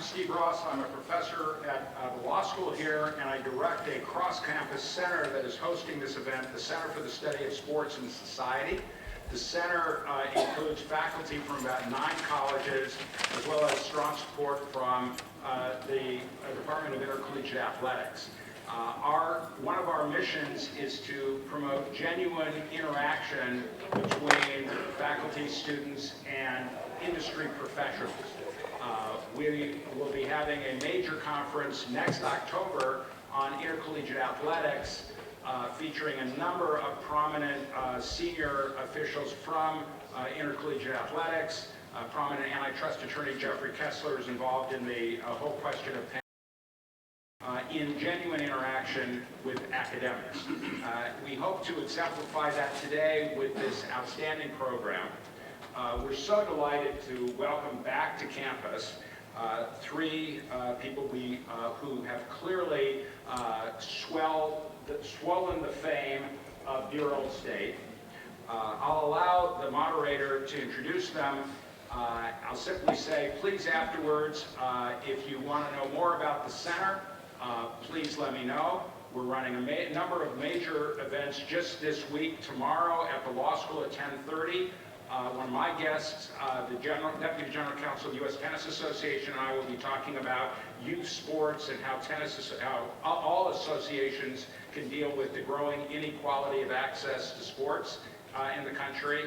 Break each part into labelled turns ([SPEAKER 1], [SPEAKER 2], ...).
[SPEAKER 1] Steve Ross. I'm a professor at the law school here, and I direct a cross-campus center that is hosting this event, the Center for the Study of Sports and Society. The center includes faculty from about 9 colleges, as well as strong support from the Department of Intercollegiate Athletics. One of our missions is to promote genuine interaction between faculty, students, and industry professionals. We will be having a major conference next October on intercollegiate athletics, featuring a number of prominent senior officials from intercollegiate athletics. Prominent antitrust attorney Jeffrey Kessler is involved in the whole question of Penn. In genuine interaction with academics. We hope to exemplify that today with this outstanding program. We're so delighted to welcome back to campus 3 people who have clearly swollen the fame of dear old state. I'll allow the moderator to introduce them. I'll simply say, please afterwards, if you want to know more about the center, please let me know. We're running a number of major events just this week. Tomorrow at the law school at 10:30. One of my guests, the Deputy General Counsel of the U.S. Tennis Association, and I will be talking about youth sports and how all associations can deal with the growing inequality of access to sports in the country.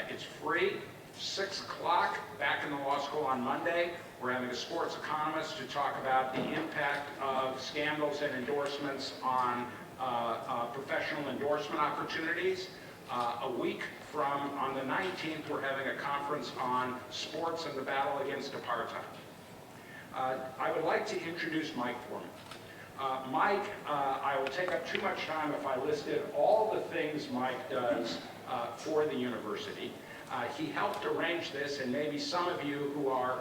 [SPEAKER 1] It's free. 6 o'clock back in the law school on Monday. We're having a sports economist to talk about the impact of scandals and endorsements on professional endorsement opportunities. A week from, on the 19th, we're having a conference on sports and the battle against apartheid. I would like to introduce Mike Foreman. Mike, I will take up too much time if I listed all the things Mike does for the university. He helped arrange this, and maybe some of you who are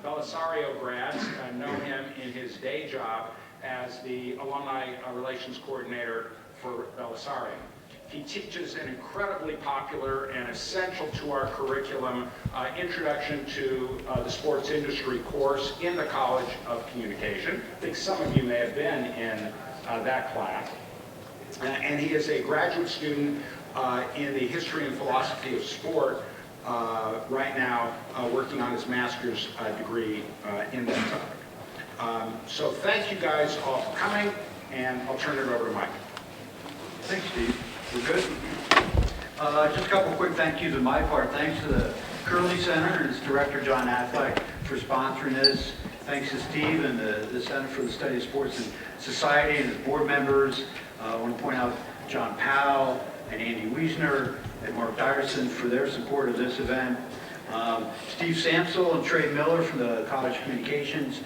[SPEAKER 1] Belisario grads know him in his day job as the Alumni Relations Coordinator for Belisario. He teaches an incredibly popular and essential to our curriculum Introduction to the Sports Industry course in the College of Communication. I think some of you may have been in that class. And he is a graduate student in the history and philosophy of sport right now, working on his master's degree in that topic. So thank you guys all for coming, and I'll turn it over to Mike.
[SPEAKER 2] Thanks, Steve. We're good. Just a couple quick thank yous on my part. Thanks to the Curley Center and its director, John Affleck, for sponsoring this. Thanks to Steve and the Center for the Study of Sports and Society and his board members. I want to point out John Powell and Andy Wiesner and Mark Dyerson for their support of this event. Steve Samsel and Trey Miller from the College of Communications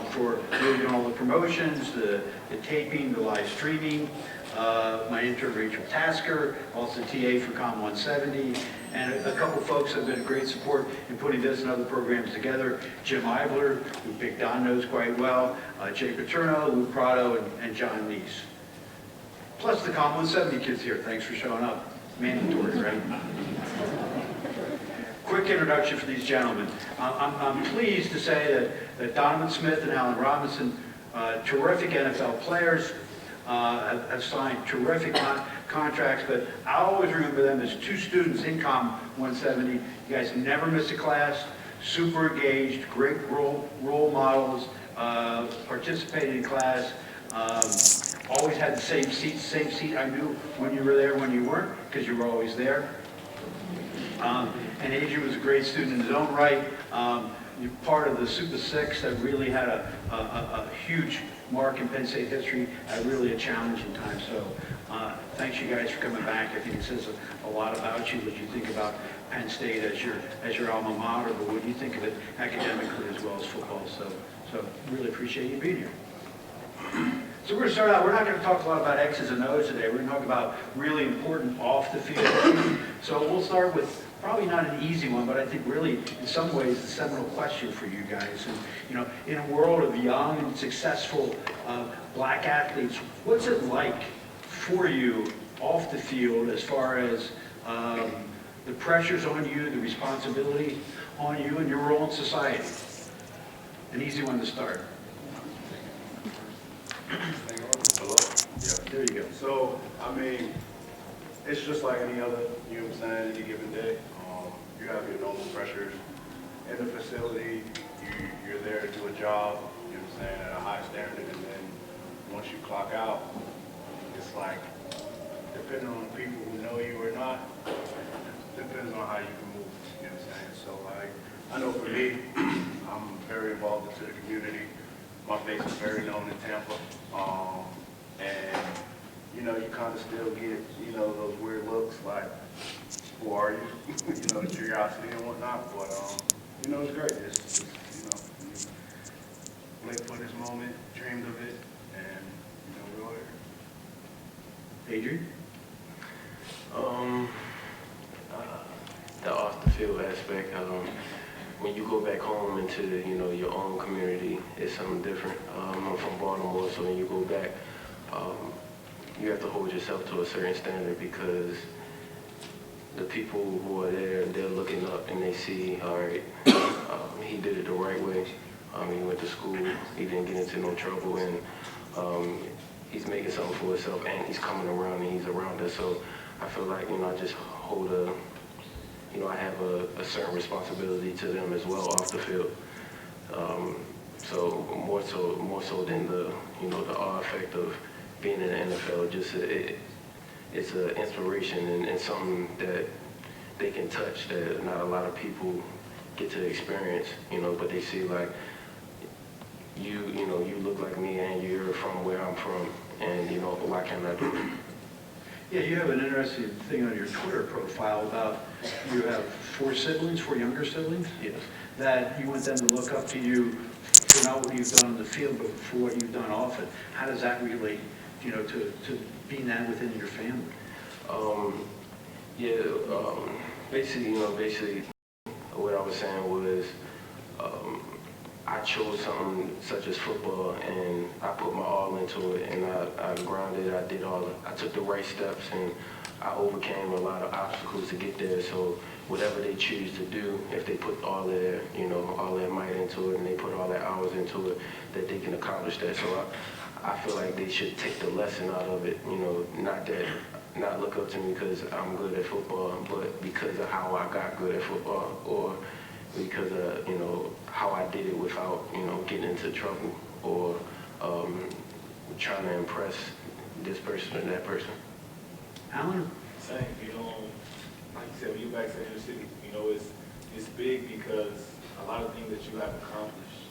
[SPEAKER 2] for really doing all the promotions, the taping, the live streaming. My intern Rachel Tasker, also TA for Com 170, and a couple folks have been a great support in putting this and other programs together. Jim Eibler, who Big Don knows quite well, Jay Paterno, Lou Prado, and John Neese. Plus the Com 170 kids here. Thanks for showing up. Mandatory, right? Quick introduction for these gentlemen. I'm pleased to say that Donovan Smith and Allen Robinson, terrific NFL players, have signed terrific contracts, but I always remember them as 2 students in Com 170. You guys never miss a class, super engaged, great role models, participated in class, always had the same seat I knew when you were there, when you weren't, because you were always there. And Adrian was a great student in his own right. You're part of the Super Six that really had a huge mark in Penn State history at really a challenging time. So thanks you guys for coming back. I think it says a lot about you, what you think about Penn State as your alma mater, but what you think of it academically as well as football. So really appreciate you being here. So we're going to start out, we're not going to talk a lot about X's and O's today. We're going to talk about really important off the field issues. So we'll start with probably not an easy one, but I think really in some ways the seminal question for you guys. And you know, in a world of young and successful black athletes, what's it like for you off the field as far as the pressures on you, the responsibility on you, and your role in society? An easy one to start.
[SPEAKER 3] Hello? Yeah.
[SPEAKER 2] There you go.
[SPEAKER 3] So, I mean, it's just like any other, you know what I'm saying, any given day. You have your normal pressures in the facility. You're there to do a job, you know what I'm saying, at a high standard, and then once you clock out, it's like, depending on people who know you or not, depends on how you can move, you know what I'm saying? So, like, I know for me, I'm very involved into the community. My face is very known in Tampa. And, you know, you kind of still get, you know, those weird looks like, who are you? You know, curiosity and whatnot. But, you know, it's great. It's just, you know, you live for this moment, dreamed of it, and, you know, we're all here.
[SPEAKER 2] Adrian?
[SPEAKER 4] The off the field aspect, when you go back home into, you know, your own community, it's something different. I'm from Baltimore, so when you go back, you have to hold yourself to a certain standard because the people who are there, they're looking up and they see, all right, he did it the right way. He went to school, he didn't get into no trouble, and he's making something for himself, and he's coming around and he's around us. So I feel like, you know, I just hold you know, I have a certain responsibility to them as well off the field. So more so than the, you know, the awe effect of being in the NFL, just it's an inspiration and something that they can touch that not a lot of people get to experience, you know, but they see like, you know, you look like me and you're from where I'm from, and, you know, why can't I do it?
[SPEAKER 2] Yeah, you have an interesting thing on your Twitter profile about you have four younger siblings?
[SPEAKER 4] Yes.
[SPEAKER 2] That you want them to look up to you for not what you've done in the field, but for what you've done off it. How does that relate, you know, to being that within your family?
[SPEAKER 4] Basically what I was saying was, I chose something such as football, and I put my all into it, and I grounded, I took the right steps, and I overcame a lot of obstacles to get there. So whatever they choose to do, if they put all their might into it, and they put all their hours into it, that they can accomplish that. So I feel like they should take the lesson out of it, you know, not look up to me because I'm good at football, but because of how I got good at football, or because of, you know, how I did it without, you know, getting into trouble or trying to impress this person or that person.
[SPEAKER 2] Alan?
[SPEAKER 5] Same, you know, like you said, when you're back to the city, you know, it's big because a lot of things that you have accomplished,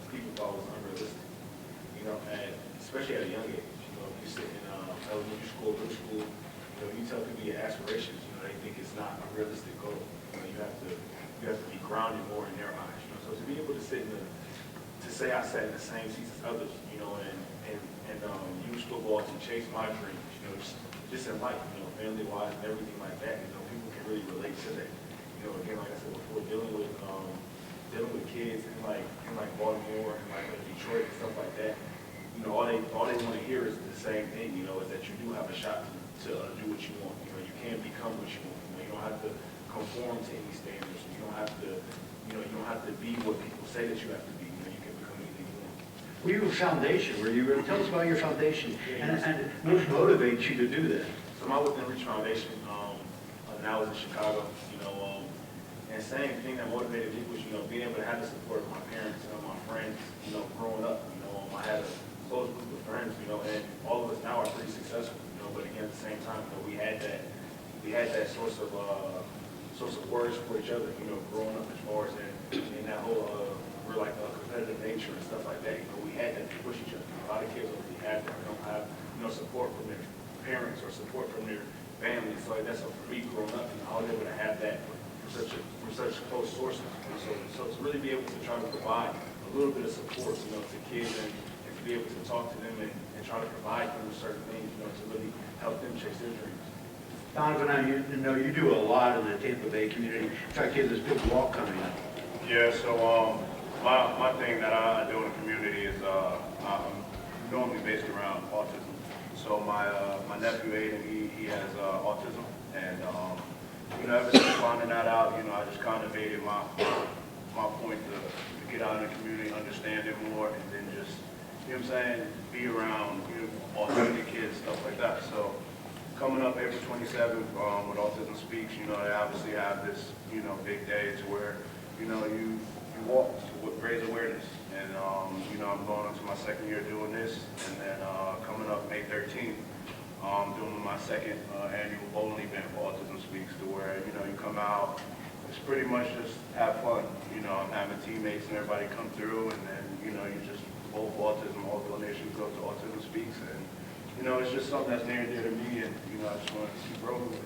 [SPEAKER 5] people thought was unrealistic, you know, and especially at a young age. You know, if you're sitting in elementary school, middle school, you know, you tell people your aspirations, you know, they think it's not a realistic goal. You know, you have to be grounded more in their eyes, you know. So to be able to sit to say I sat in the same seats as others, you know, and use football to chase my dreams, you know, just in life, you know, family-wise and everything like that, you know, people can really relate to that. You know, again, like I said before, dealing with kids in like Baltimore and like Detroit and stuff like that, you know, all they want to hear is the same thing, you know, is that you do have a shot to do what you want. You know, you can become what you want. You know, you don't have to conform to any standards. You don't have to, you know, you don't have to be what people say that you have to be. You know, you can become anything you want.
[SPEAKER 2] We have a foundation where you tell us about your foundation and what motivates you to do that.
[SPEAKER 5] So my Within Reach Foundation now is in Chicago, you know, and same thing that motivated me was, you know, being able to have the support of my parents and my friends, you know, growing up. You know, I had a close group of friends, you know, and all of us now are pretty successful, you know, but again, at the same time, you know, we had that source of words for each other, you know, growing up as far as in that whole, we're like a competitive nature and stuff like that, you know, we had that to push each other. A lot of kids don't really have that. They don't have, you know, support from their parents or support from their families. So that's for me growing up, you know, I was able to have that from such close sources. You know, so to really be able to try to provide a little bit of support, you know, to kids and to be able to talk to them and try to provide them with certain things, you know, to really help them chase their dreams.
[SPEAKER 2] Donovan, you know, you do a lot in the Tampa Bay community. In fact, you have this big walk coming up.
[SPEAKER 3] Yeah, so my thing that I do in the community is I'm normally based around autism. So my nephew Aiden, he has autism, and you know, ever since finding that out, you know, I just kind of made it my my point to get out in the community, understand it more, and then just, you know what I'm saying, be around, autistic kids, stuff like that. So coming up April 27th with Autism Speaks, they obviously have this, big day to where, you walk to raise awareness. And, I'm going into my second year doing this, and then coming up May 13th, doing my second annual bowling event for Autism Speaks, to where, you come out, it's pretty much just have fun. I'm having teammates and everybody come through, and then, you just bowl for autism, all donations go to Autism Speaks, and, it's just something that's near and dear to me, and, I just want to keep rolling with it.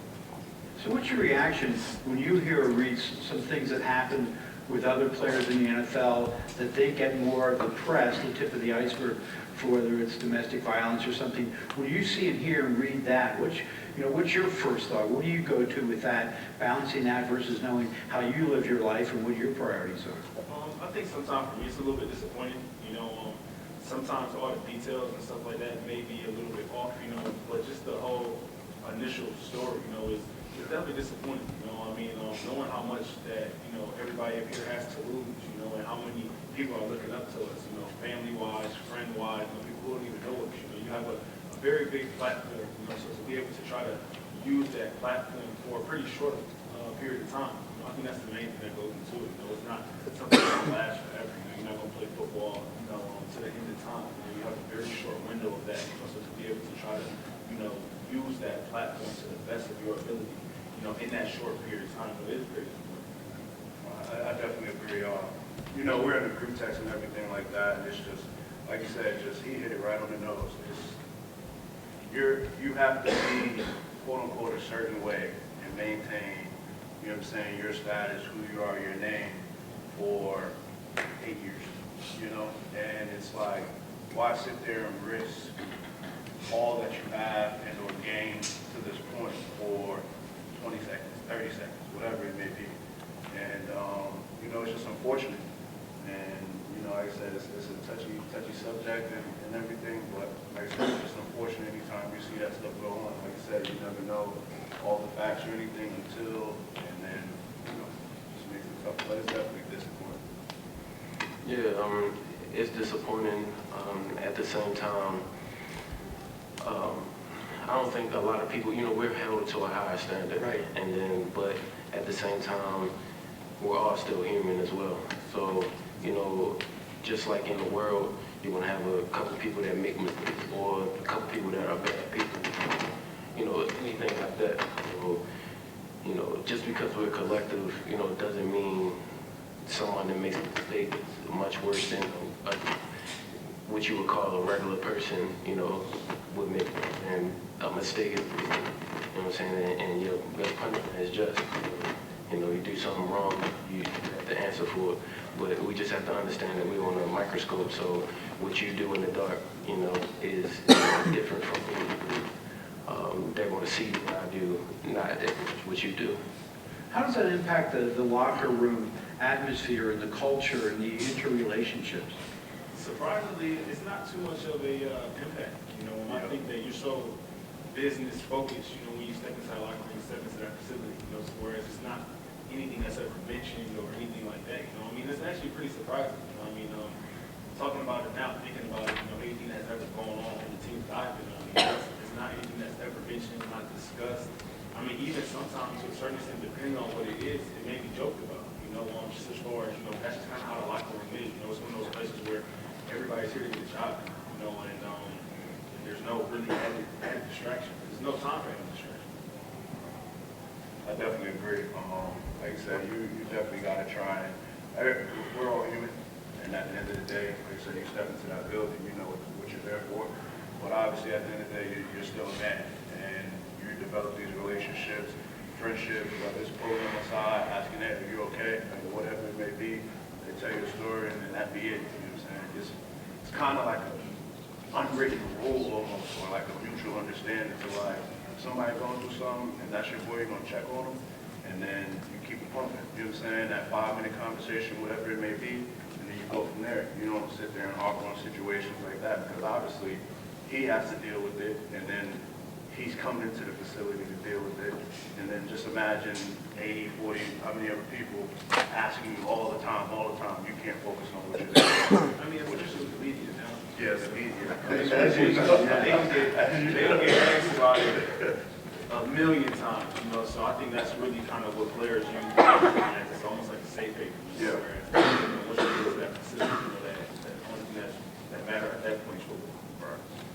[SPEAKER 2] So what's your reaction when you hear or read some things that happen with other players in the NFL, that they get more of the press, the tip of the iceberg, for whether it's domestic violence or something? When you see and hear and read that, what's your first thought? What do you go to with that, balancing that versus knowing how you live your life and what your priorities are?
[SPEAKER 5] I think sometimes for me it's a little bit disappointing. Sometimes all the details and stuff like that may be a little bit off, but just the whole initial story, is definitely disappointing. Knowing how much that, everybody up here has to lose, and how many people are looking up to us, family-wise, friend-wise, people who don't even know us. You have a very big platform, so to be able to try to use that platform for a pretty short period of time, I think that's the main thing that goes into it. It's not something that will last forever. You're not going to play football, to the end of time. You have a very short window of that, so to be able to try to, use that platform to the best of your ability, in that short period of time, it is very important.
[SPEAKER 3] I definitely agree. We're in a group text and everything like that, and it's just, like you said, he hit it right on the nose. You have to be, quote unquote, a certain way and maintain, your status, who you are, your name, for 8 years, and it's like, why sit there and risk all that you have and or gain to this point for 20 seconds, 30 seconds, whatever it may be. And, it's just unfortunate. And, like I said, it's a touchy subject and everything, but like I said, it's just unfortunate anytime you see that stuff go on. Like I said, you never know all the facts or anything until, and then, just makes it tough. But it's definitely disappointing.
[SPEAKER 4] Yeah, it's disappointing. At the same time, I don't think a lot of people, we're held to a higher standard.
[SPEAKER 2] Right.
[SPEAKER 4] But at the same time, we're all still human as well. So, just like in the world, you're going to have a couple people that make mistakes or a couple people that are bad people, anything like that. Just because we're a collective, doesn't mean someone that makes a mistake is much worse than what you would call a regular person, would make. And a mistake is, what I'm saying, and your best punishment is just. You do something wrong, you have to answer for it. But we just have to understand that we're on a microscope, so what you do in the dark, is different from me. They're going to see what I do, not what you do.
[SPEAKER 2] How does that impact the locker room atmosphere and the culture and the interrelationships?
[SPEAKER 5] Surprisingly, it's not too much of a impact. I think that you're so business focused, when you step inside a locker room, step into that facility, whereas it's not anything that's ever mentioned or anything like that. It's actually pretty surprising. Talking about it now, thinking about it, anything that's ever gone on the team that I've been on, it's not anything that's ever mentioned, not discussed. Even sometimes to a certain extent, depending on what it is, it may be joked about. Just as far as that's just kind of how the locker room is. It's one of those places where everybody's here to get a job, and there's no really added distraction. There's no time for added distraction.
[SPEAKER 3] I definitely agree. Like I said, you definitely got to try and, we're all human, and at the end of the day, like I said, you step into that building, you know what you're there for, but obviously at the end of the day, you're still a man, and you develop these relationships, friendships, whether it's pulling on the side, asking, hey, are you okay, whatever it may be, they tell you a story, and then that be it, you know what I'm saying? It's kind of like an unwritten rule almost, or like a mutual understanding to like, if somebody going through something, and that's your boy, you're going to check on them, and then you keep it pumping. You know what I'm saying? That 5-minute conversation, whatever it may be, and then you go from there. You don't sit there and harp on situations like that because obviously he has to deal with it, and then he's coming into the facility to deal with it. And then just imagine 80, 40, how many other people asking you all the time, you can't focus on what you're doing.
[SPEAKER 5] I mean, especially with the media now.
[SPEAKER 3] Yeah, the media.
[SPEAKER 5] They don't get asked about it a million times, you know, so I think that's really kind of what clears you. It's almost like a safe haven.
[SPEAKER 3] Yeah.
[SPEAKER 5] Once you get to that facility, you know, that only thing that matter at that point is football.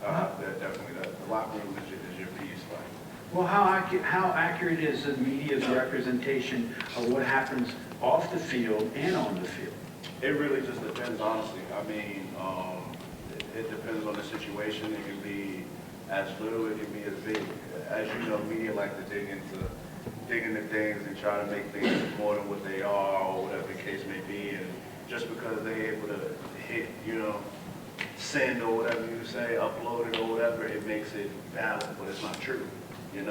[SPEAKER 3] That definitely, the locker room is your piece, like.
[SPEAKER 2] Well, how accurate is the media's representation of what happens off the field and on the field?
[SPEAKER 3] It really just depends, honestly. I mean, it depends on the situation. It can be as little, it can be as big. As you know, media like to dig into things and try to make things more than what they are, or whatever the case may be. And just because they're able to hit, send or whatever you say, upload it or whatever, it makes it valid, but it's not true. And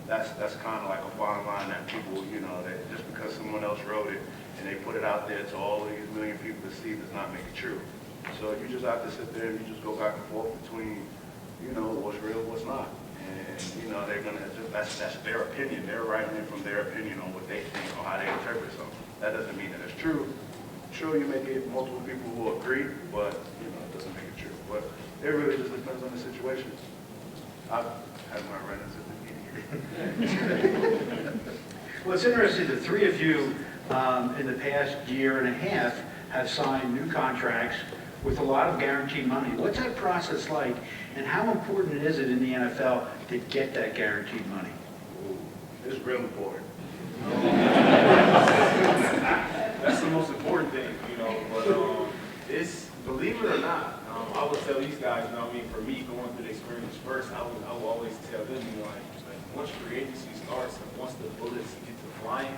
[SPEAKER 3] that's kind of like a fine line that people, that just because someone else wrote it and they put it out there to all of these million people to see does not make it true. So you just have to sit there and you just go back and forth between, what's real, what's not. And, they're going to, that's their opinion. They're writing it from their opinion on what they think or how they interpret something. That doesn't mean that it's true. Sure, you may get multiple people who agree, but, it doesn't make it true. But it really just depends on the situation. I've had my run-ins at the media.
[SPEAKER 2] Well, it's interesting, the three of you in the past year and a half have signed new contracts with a lot of guaranteed money. What's that process like, and how important is it in the NFL to get that guaranteed money?
[SPEAKER 3] It's real important.
[SPEAKER 5] That's the most important thing, but it's, believe it or not, I would tell these guys, for me going through the experience first, I will always tell them, like once free agency starts and once the bullets get to flying,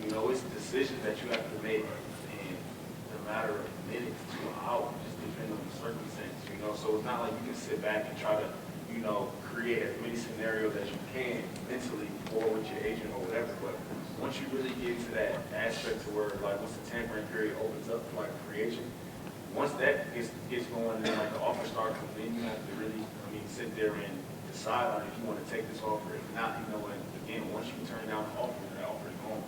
[SPEAKER 5] it's decisions that you have to make in a matter of minutes to an hour, just depending on the circumstance, so it's not like you can sit back and try to, create as many scenarios as you can mentally or with your agent or whatever, but once you really get into that aspect to where, like, once the tampering period opens up for, like, a free agent, once that gets going and, like, the offer starts coming in, you have to really, sit there and decide on if you want to take this offer. If not, again, once you turn down the offer, that offer is gone.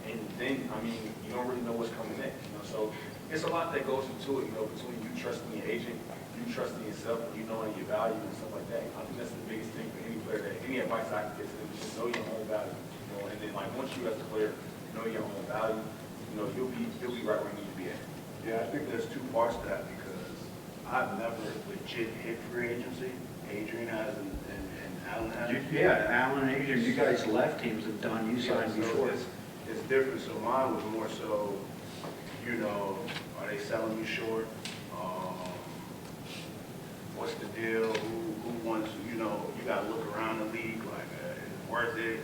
[SPEAKER 5] And then, you don't really know what's coming next, so it's a lot that goes into it, between you trusting your agent, you trusting yourself, and you knowing your value and stuff like that. I think that's the biggest thing for any player. Any advice I can give to them is just know your own value, and then like once you as a player know your own value, you'll be right where you need to be at.
[SPEAKER 3] Yeah, I think there's two parts to that because I've never legit hit free agency. Adrian has and Alan has.
[SPEAKER 2] Yeah, Alan and Adrian, you guys left teams have done, you signed
[SPEAKER 3] So
[SPEAKER 2] before.
[SPEAKER 3] it's different. So mine was more so, are they selling you short? What's the deal? Who wants, you got to look around the league like, is it worth it?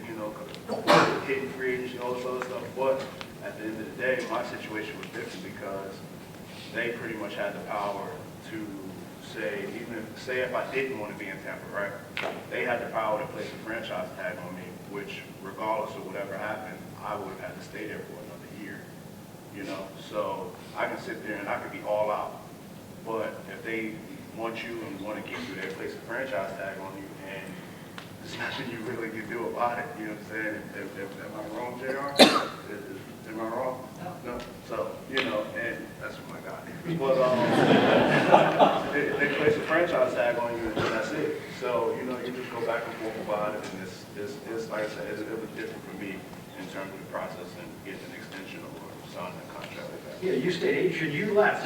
[SPEAKER 3] Hitting free agency, all this other stuff. But at the end of the day, my situation was different because they pretty much had the power to say, say if I didn't want to be in Tampa, right? They had the power to place a franchise tag on me, which regardless of whatever happened, I would have had to stay there for another year. So I can sit there and I could be all out. But if they want you and want to keep you, they place a franchise tag on you, and there's nothing you really can do about it. You know what I'm saying? Am I wrong, JR? Am I wrong? No. So, and that's my guy. But they place a franchise tag on you, and that's it. So, you just go back and forth about it, and it's like I said, it was different for me in terms of the process and getting an extension or signing a contract like that.
[SPEAKER 2] Yeah, you stayed, Adrian, you left,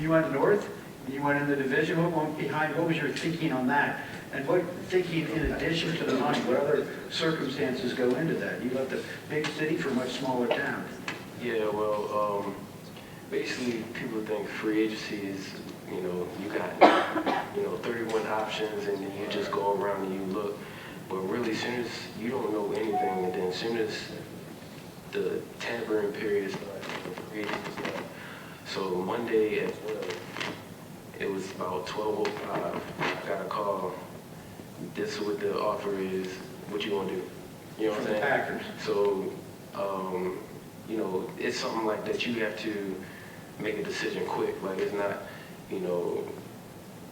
[SPEAKER 2] you went north, you went in the division, what went behind, what was your thinking on that? And what thinking in addition to the money, what other circumstances go into that? You left a big city for a much smaller town.
[SPEAKER 4] Yeah, well, basically people think free agency is, you got, 31 options and then you just go around and you look. But really, as soon as you don't know anything, and then as soon as the tampering period starts, the free agency starts. So Monday at 12, it was about 12:05, I got a call. This is what the offer is, what you want to do? You know what I'm saying?
[SPEAKER 2] Packers.
[SPEAKER 4] So, it's something like that you have to make a decision quick. Like, it's not,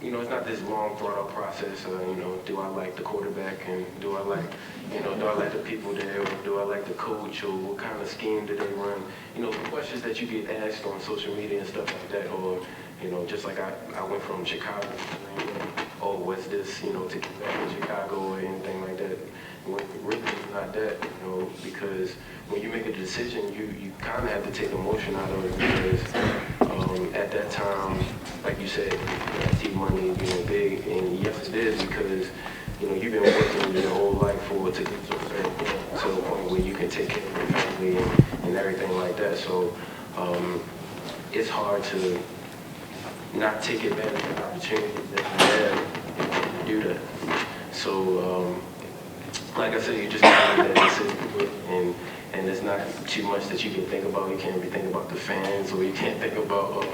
[SPEAKER 4] it's not this long drawn out process. Do I like the quarterback, and do I like the people there, or do I like the coach, or what kind of scheme do they run? Questions that you get asked on social media and stuff like that, or just like I went from Chicago, oh, what's this, to get back to Chicago or anything like that. When really it's not that, because when you make a decision, you kind of have to take emotion out of it, because at that time, like you said, T-money being big, and yes it is, because you've been working your whole life to get to a certain point, to the point where you can take care of your family and everything like that. So it's hard to not take advantage of the opportunities that you have to do that. So like I said, you just gotta make that decision, and it's not too much that you can think about. You can't be thinking about the fans, or you can't think about what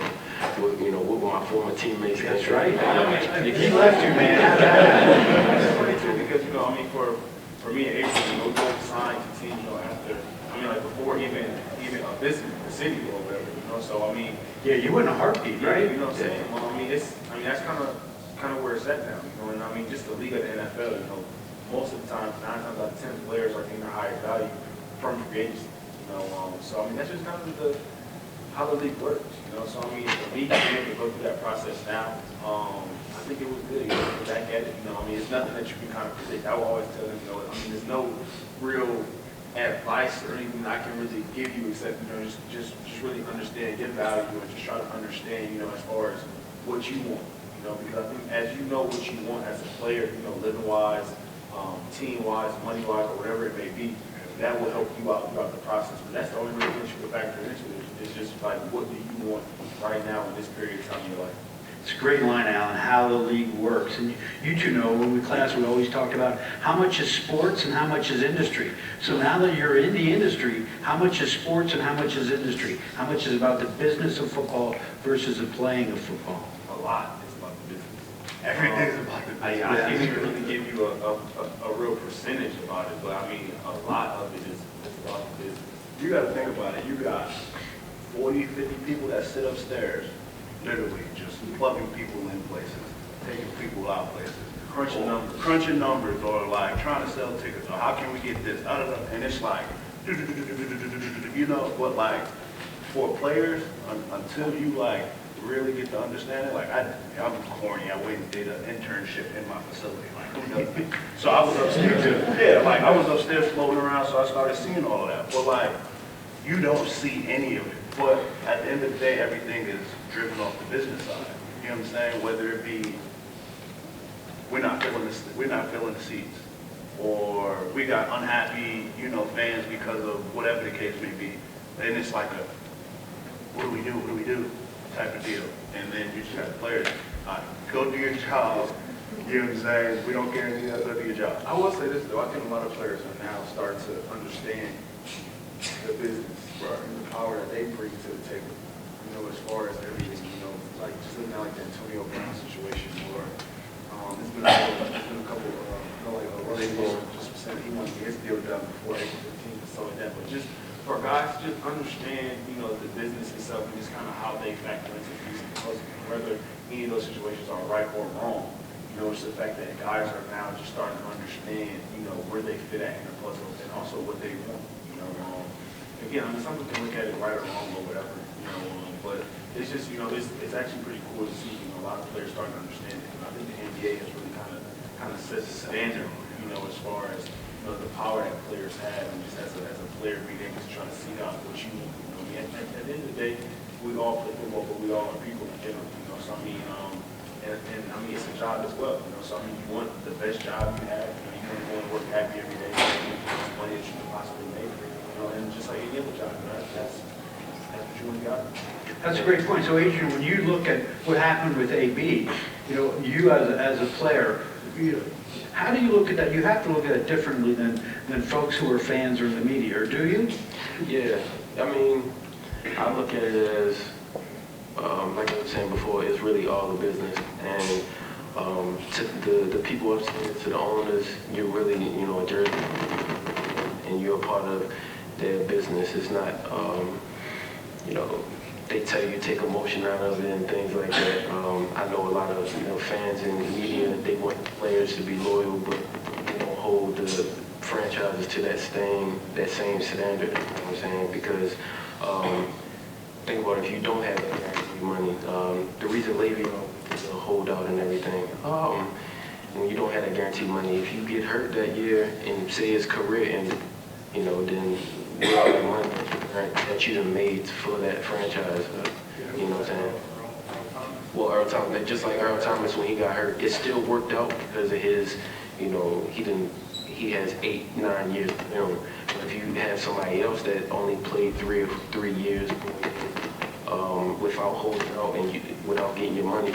[SPEAKER 4] were my former teammates.
[SPEAKER 2] That's right.
[SPEAKER 4] He
[SPEAKER 2] left you, man.
[SPEAKER 5] That's funny too, because for me and Adrian, we both signed to team, after, like before even a visit the city or whatever, So
[SPEAKER 2] Yeah, you wouldn't a heartbeat, right?
[SPEAKER 5] You know what I'm saying? Well, that's kind of where it's at now, and just the league of the NFL, most of the time, 9 times out of 10 players are getting a higher value from free agency, So that's just kind of how the league works, So the league being able to go through that process now, I think it was good. Look back at it, it's nothing that you can kind of predict. I will always tell them, there's no real advice or anything I can really give you except just really understand, get value, and just try to understand, as far as what you want, because I think as you know what you want as a player, living wise, team-wise, money-wise, or whatever it may be, that will help you out throughout the process. But that's the only way that you can factor into it. It's just like, what do you want right now in this period of time in your life?
[SPEAKER 2] It's a great line, Alan, how the league works. And you two know, when we class, we always talked about how much is sports and how much is industry. So now that you're in the industry, how much is sports and how much is industry? How much is about the business of football versus the playing of football?
[SPEAKER 5] A lot is about the business.
[SPEAKER 3] Everything's about the business.
[SPEAKER 5] I can't really give you a real percentage about it, but a lot of it is about the business.
[SPEAKER 3] You got to think about it. You got 40, 50 people that sit upstairs, literally just plugging people in places, taking people out places. Crunching numbers, or like trying to sell tickets, or how can we get this, and it's like, but like for players, until you like really get to understand it, like I'm corny, I went and did an internship in my facility, like who does that? So I was upstairs, I was upstairs floating around, so I started seeing all of that, but like, you don't see any of it, but at the end of the day, everything is driven off the business side, you know what I'm saying, whether it be, we're not filling the seats, or we got unhappy, fans because of whatever the case may be, then it's like a, what do we do? Type of deal. And then you just have the players, go do your job, you know what I'm saying? We don't guarantee that they'll do your job.
[SPEAKER 5] I will say this though, I think a lot of players are now starting to understand the business and the power that they bring to the table. As far as everything, like just looking at like the Antonio Brown situation, or there's been a couple of, Russell Wilson just said he wanted to get his deal done before April 15th and stuff like that. But just for guys to just understand, the business itself and just kind of how they factor into these puzzles, whether any of those situations are right or wrong. It's the fact that guys are now just starting to understand, where they fit at in the puzzle and also what they want. Again, some people can look at it right or wrong or whatever, but it's just, it's actually pretty cool to see, a lot of players starting to understand it. I think the NBA has really kind of set the standard, as far as the power that players have, and just as a player being able to try to seek out what you want. At the end of the day, we all play football, but we all are people in general. So it's a job as well. So you want the best job you have. You want to go and work happy every day, the money that you can possibly make. And just like any other job, that's what you want to be out.
[SPEAKER 2] That's a great point. So Adrian, when you look at what happened with AB, you as a player, how do you look at that? You have to look at it differently than folks who are fans or in the media, or do you?
[SPEAKER 4] Yeah, I look at it as, like I was saying before, it's really all the business. And to the people upstairs, to the owners, you're really, a jersey, and you're a part of their business. It's not, they tell you take emotion out of it and things like that. I know a lot of fans and media, they want players to be loyal, but they don't hold the franchises to that same standard. You know what I'm saying? Because think about it, if you don't have that guaranteed money, the reason Le'Veon is a holdout and everything, when you don't have that guaranteed money, if you get hurt that year and say his career ended, then where all that money that you done made for that franchise, you know what I'm saying? Well, Earl Thomas, just like Earl Thomas when he got hurt, it still worked out because of his, he has 8, 9 years film. But if you have somebody else that only played 3 years without holding out and without getting your money,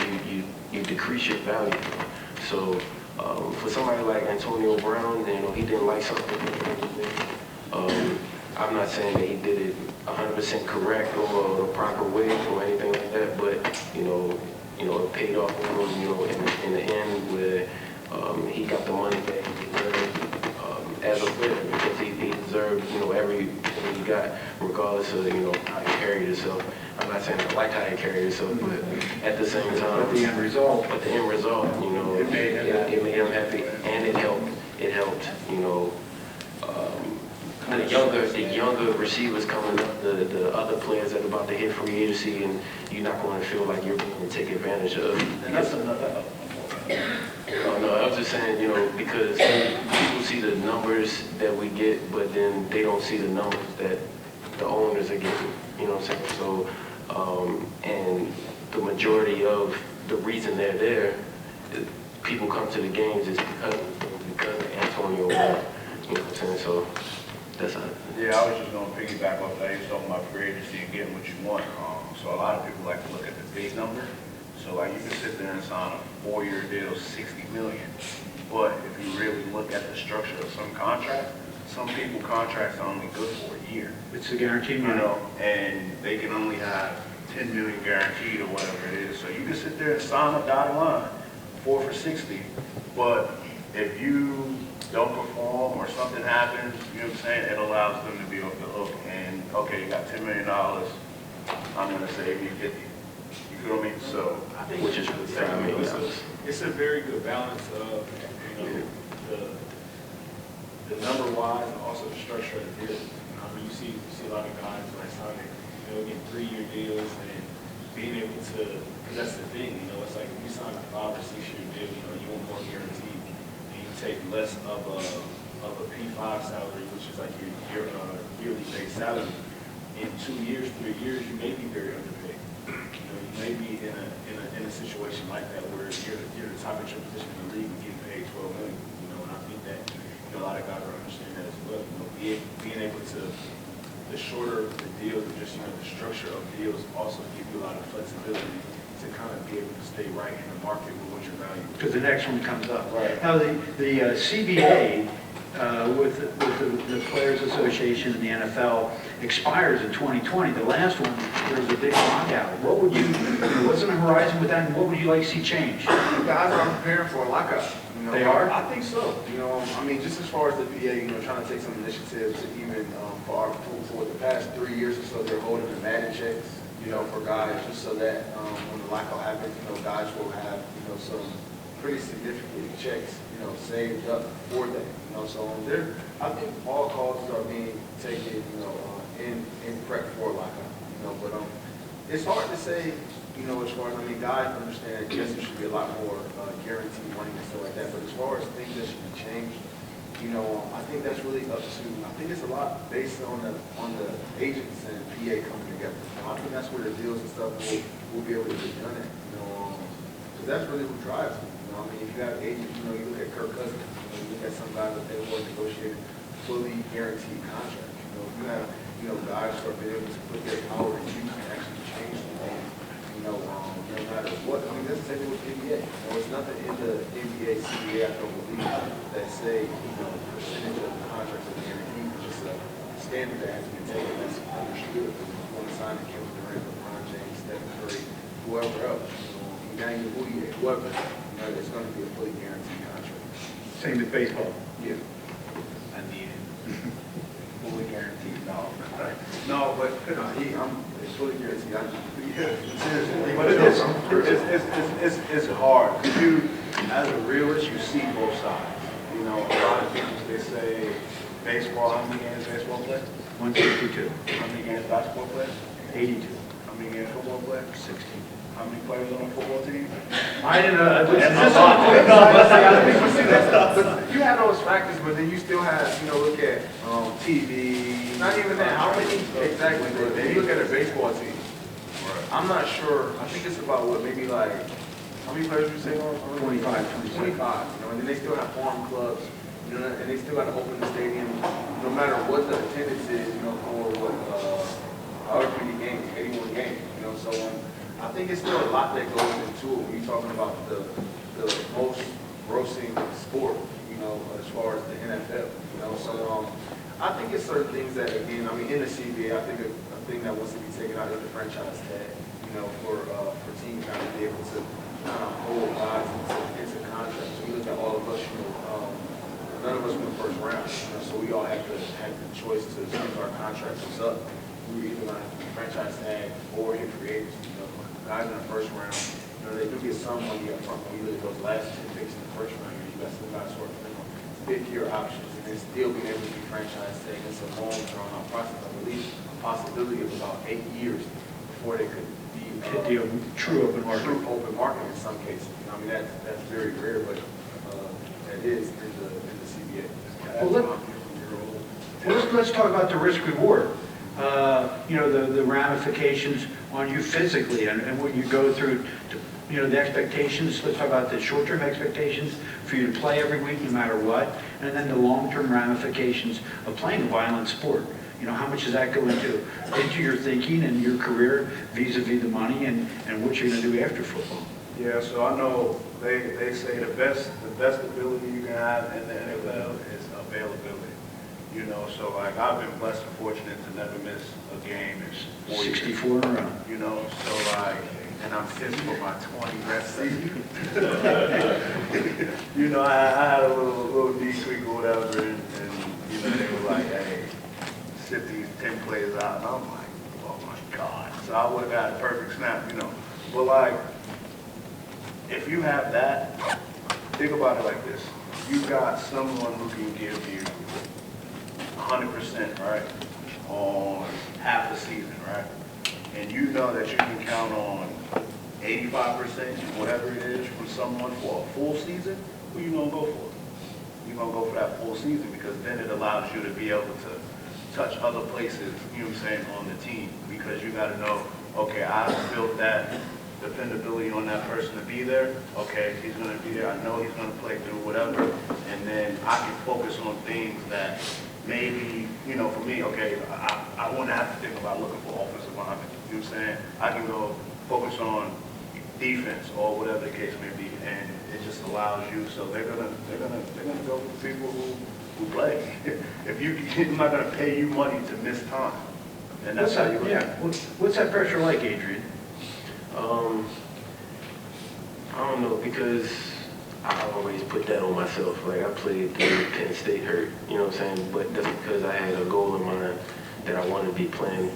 [SPEAKER 4] you decrease your value. So for somebody like Antonio Brown, he didn't like something. I'm not saying that he did it 100% correct or the proper way or anything like that, but it paid off for him, in the end where he got the money back he deserved as a player because he deserved everything he got, regardless of how he carried himself. I'm not saying I liked how he carried himself, but at the same time,
[SPEAKER 2] But the end result,
[SPEAKER 4] it made him happy, and it helped. The younger receivers coming up, the other players that are about to hit free agency, and you're not going to feel like you're going to take advantage of.
[SPEAKER 2] and that's another.
[SPEAKER 4] No, I was just saying, because people see the numbers that we get, but then they don't see the numbers that the owners are getting. You know what I'm saying? So, and the majority of the reason they're there, people come to the games is because of Antonio Brown. You know what I'm saying? So that's how.
[SPEAKER 3] Yeah, I was just gonna piggyback off that. You was talking about free agency and getting what you want. So a lot of people like to look at the big number. So like you can sit there and sign a 4-year deal, $60 million. But if you really look at the structure of some contracts, some people contracts are only good for a year.
[SPEAKER 2] It's a guaranteed money.
[SPEAKER 3] And they can only have 10 million guaranteed or whatever it is. So you can sit there and sign a dotted line, 4 for 60. But if you don't perform or something happens, you know what I'm saying, it allows them to be off the hook. And okay, you got $10 million, I'm gonna save you 50. You feel me? So
[SPEAKER 5] I think
[SPEAKER 4] which is
[SPEAKER 5] it's a very good balance of the number wise and also the structure of the deal. You see a lot of guys like signing, getting 3-year deals and being able to, because that's the thing, it's like if you sign a 5 or 6 year deal, you want more guaranteed, and you take less of a P5 salary, which is like your yearly base salary. In 2 years, 3 years, you may be very underpaid. You may be in a situation like that where you're the top at your position in the league and getting paid $12 million. And I think that a lot of guys are understanding that as well. Being able to, the shorter the deals, or just the structure of deals also give you a lot of flexibility to kind of be able to stay right in the market with what your value is.
[SPEAKER 2] Because the next one comes up.
[SPEAKER 5] Right.
[SPEAKER 2] Now, the CBA with the Players Association and the NFL expires in 2020. The last one, there was a big lockout. What would what's on the horizon with that, and what would you like to see change?
[SPEAKER 6] The guys are preparing for a lockout.
[SPEAKER 2] They are?
[SPEAKER 6] I think so. I mean, just as far as the PA, trying to take some initiatives to even for the past 3 years or so, they're holding the Madden checks, for guys, just so that when the lockout happens, guys will have, some pretty significant checks, saved up for that. So I think all causes are being taken, in prep for a lockout. But it's hard to say, as far as, guys understand, yes, there should be a lot more guaranteed money and stuff like that, but as far as things that should be changed, I think that's really up to, I think it's a lot based on the agents and PA coming together. I think that's where the deals and stuff will be able to get done at, because that's really what drives it. If you have agents, you look at Kirk Cousins, you look at some guys that they were negotiating fully guaranteed contracts. If you have, guys who are able to put their power in use and actually change the things, no matter what. That's the same with the NBA. It's nothing in the NBA, CBA, I don't believe, that say, percentage of the contracts are guaranteed. It's just a standard that has been taken that's understood. If you want to sign a Kevin Durant, LeBron James, Stephen Curry, whoever else, Daniel Boudier, whoever, it's going to be a fully guaranteed contract.
[SPEAKER 2] Same with baseball.
[SPEAKER 6] Yeah.
[SPEAKER 3] I need it. Fully guaranteed. No, but I'm
[SPEAKER 6] It's fully guaranteed. Seriously.
[SPEAKER 3] But it's hard. You, as a realist, you see both sides. You know, a lot of people, they say baseball, how many games baseball play?
[SPEAKER 2] 162,
[SPEAKER 3] How many games basketball play?
[SPEAKER 2] 82,
[SPEAKER 3] How many games football play?
[SPEAKER 2] 16.
[SPEAKER 3] How many players on a football team?
[SPEAKER 2] I didn't know.
[SPEAKER 3] That's a lot.
[SPEAKER 6] But you have those factors, but then you still have, look at
[SPEAKER 3] TV.
[SPEAKER 6] not even that. How many exactly? But then you look at a baseball team. I'm not sure. I think it's about maybe like how many players you say on
[SPEAKER 2] 25,
[SPEAKER 6] 25. And then they still have farm clubs. And they still got to open the stadium, no matter what the attendance is. For what however many games, 81 games. So I think it's still a lot that goes into it when you're talking about the most grossing sport, as far as the NFL, So I think it's certain things that, again, in the CBA, I think a thing that wants to be taken out of the franchise tag, for teams kind of be able to kind of hold guys into contracts. We look at all of us, none of us went first round, so we all have the choice to choose our contracts was up. We were either going to have to franchise tag or hit free agents. Guys in the first round, they do get some money up front. When you look at those last 10 picks in the first round, you got some guys sort of fifth-year options, and then still being able to be franchise tag. It's a long term process. I believe a possibility of about 8 years before they could be
[SPEAKER 2] true open market.
[SPEAKER 6] True open market in some cases. That's very rare, but that is in the CBA.
[SPEAKER 2] Well, let's talk about the risk reward. The ramifications on you physically and what you go through, the expectations. Let's talk about the short-term expectations for you to play every week no matter what, and then the long-term ramifications of playing a violent sport. How much does that go into your thinking and your career vis-a-vis the money and what you're going to do after football?
[SPEAKER 3] Yeah, so I know they say the best ability you can have in the NFL is availability. So like I've been blessed and fortunate to never miss a game in 4 years.
[SPEAKER 2] 64 in a row.
[SPEAKER 3] So like, and I'm fit for my 20 rest season. I had a little knee tweak or whatever, and they were like, hey, sit these 10 plays out, and I'm like, oh my God. So I would have got a perfect snap, But like, if you have that, think about it like this. You got someone who can give you 100%, right, on half a season, right? And you know that you can count on 85%, whatever it is, from someone for a full season, who you gonna go for? You're gonna go for that full season because then it allows you to be able to touch other places, on the team. Because you gotta know, okay, I built that dependability on that person to be there. Okay, he's gonna be there. I know he's gonna play through whatever. And then I can focus on things that maybe, for me, okay, I wouldn't have to think about looking for offensive linemen. You know what I'm saying? I can go focus on defense or whatever the case may be, and it just allows you. So they're gonna go for the people who play. If I'm not gonna pay you money to miss time, and that's how you.
[SPEAKER 2] What's that pressure like, Adrian?
[SPEAKER 4] I don't know, because I always put that on myself. Like, I played through Penn State hurt, you know what I'm saying? But that's because I had a goal in mind that I want to be playing,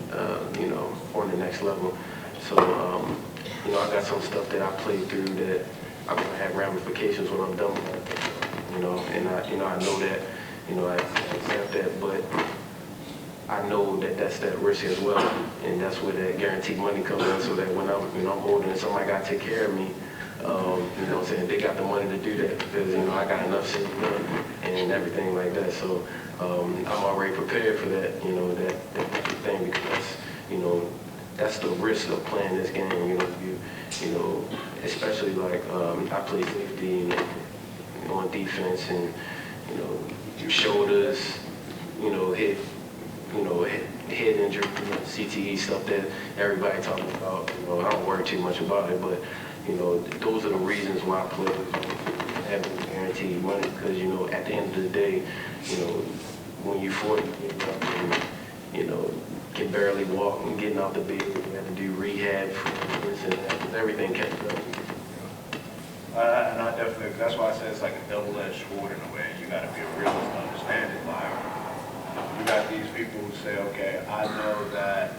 [SPEAKER 4] on the next level. So, I got some stuff that I played through that I'm going to have ramifications when I'm done with that, and I know that, I accept that, but I know that that's that risk as well, and that's where that guaranteed money comes in, so that when I'm older and somebody got to take care of me, they got the money to do that because, I got enough saved up and everything like that. So I'm already prepared for that, that thing, because that's the risk of playing this game. Especially like I play safety and on defense, and shoulders, head injury, CTE stuff that everybody talking about. I don't worry too much about it, but those are the reasons why players have guaranteed money, because at the end of the day, when you're 40, can barely walk and getting out the bed, you have to do rehab, and everything catches up.
[SPEAKER 3] And I definitely, that's why I said it's like a double-edged sword in a way. You got to be a realist to understand it. Like, you got these people who say, okay, I know that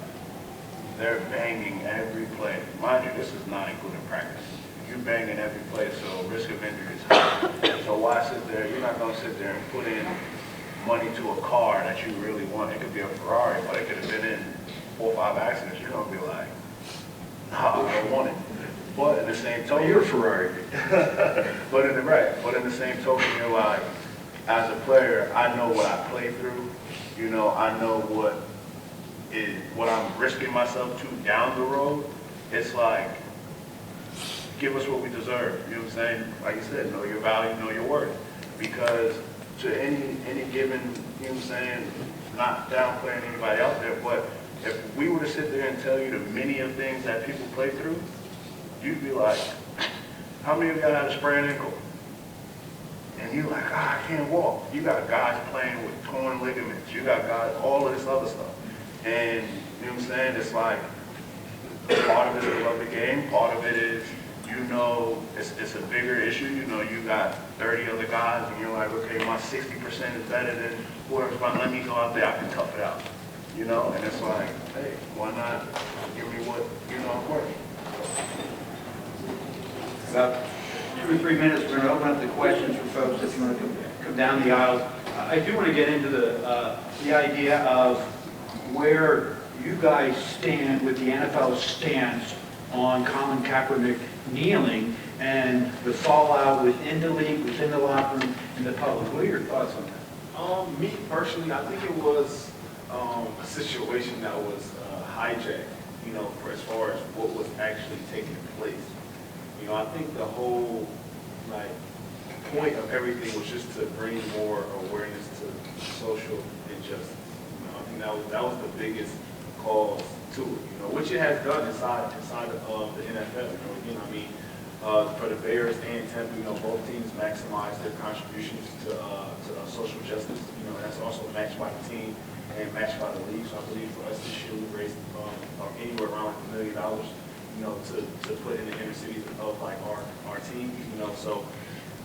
[SPEAKER 3] they're banging every play. Mind you, this is not including practice. You're banging every play, so risk of injury is high. So why sit there? You're not going to sit there and put in money to a car that you really want. It could be a Ferrari, but it could have been in 4 or 5 accidents. You're going to be like, nah, I don't want it. But in the same token,
[SPEAKER 2] You're a Ferrari.
[SPEAKER 3] but in the same token, you're like, as a player, I know what I play through. You know, I know what I'm risking myself to down the road. It's like, give us what we deserve. You know what I'm saying? Like you said, know your value, know your worth. Because to any given, you know what I'm saying, not downplaying anybody out there, but if we were to sit there and tell you the many of things that people play through, you'd be like, how many of y'all had a sprained ankle? And you're like, I can't walk. You got guys playing with torn ligaments. You got guys, all of this other stuff. And you know what I'm saying? It's like, part of it is love the game. Part of it is, you know, it's a bigger issue. You know, you got 30 other guys, and you're like, okay, my 60% is better than whoever's going to let me go out there. I can tough it out. You know, and it's like, hey, why not give me what you know I'm worth?
[SPEAKER 2] About 2 or 3 minutes, we're going to open up the questions for folks if you want to come down the aisles. I do want to get into the idea of where you guys stand with the NFL's stance on Colin Kaepernick kneeling and the fallout within the league, within the locker room, and the public. What are your thoughts on that?
[SPEAKER 5] Me personally, I think it was a situation that was hijacked, you know, for as far as what was actually taking place. You know, I think the whole, like, point of everything was just to bring more awareness to social injustice. You know, I think that was the biggest cause to it, you know, which it has done inside of the NFL. You know, again, I mean, for the Bears and Tampa, you know, both teams maximize their contributions to social justice. You know, that's also matched by the team and matched by the league. So I believe for us this year, we raised anywhere around $1 million, you know, to put in the inner cities of like our team. You know, so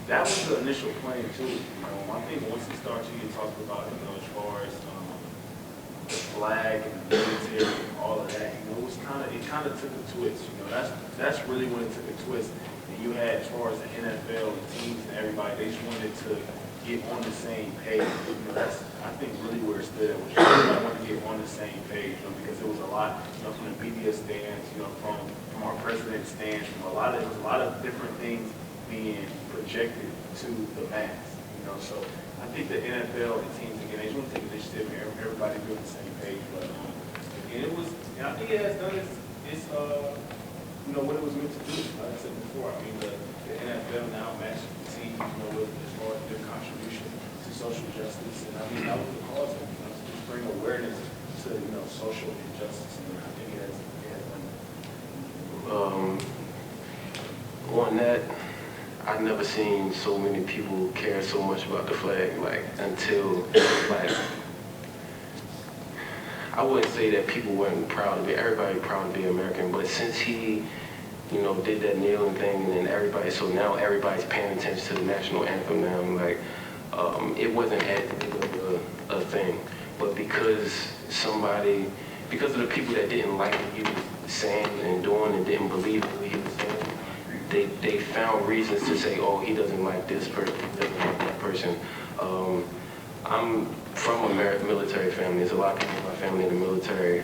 [SPEAKER 5] that was the initial plan too. You know, I think once it started, you talked about, you know, as far as the flag and the military and all of that, you know, it kind of took a twist. You know, that's really when it took a twist. And you had, as far as the NFL, the teams and everybody, they just wanted to get on the same page. You know, that's, I think, really where it stood at, was I wanted to get on the same page, you know, because there was a lot, you know, from the media stands, you know, from our president's stands, from there was a lot of different things being projected to the mass, you know, so I think the NFL, the teams, again, they just want to take initiative and everybody be on the same page, but again, I think it has done its you know, what it was meant to do. Like I said before, I mean, the NFL now matches the team, you know, with as far as their contribution to social justice, and I mean, that was the cause of it, you know, to just bring awareness to, you know, social injustice, and I think it has done that.
[SPEAKER 4] On that, I've never seen so many people care so much about the flag, like, until, like, I wouldn't say that people weren't proud of it. Everybody proud to be American, but since he, you know, did that kneeling thing, and then everybody, so now everybody's paying attention to the national anthem now, like, it wasn't as big of a thing, but because of the people that didn't like what he was saying and doing and didn't believe what he was saying, they found reasons to say, oh, he doesn't like this person, he doesn't like that person. I'm from a military family. There's a lot of people in my family in the military.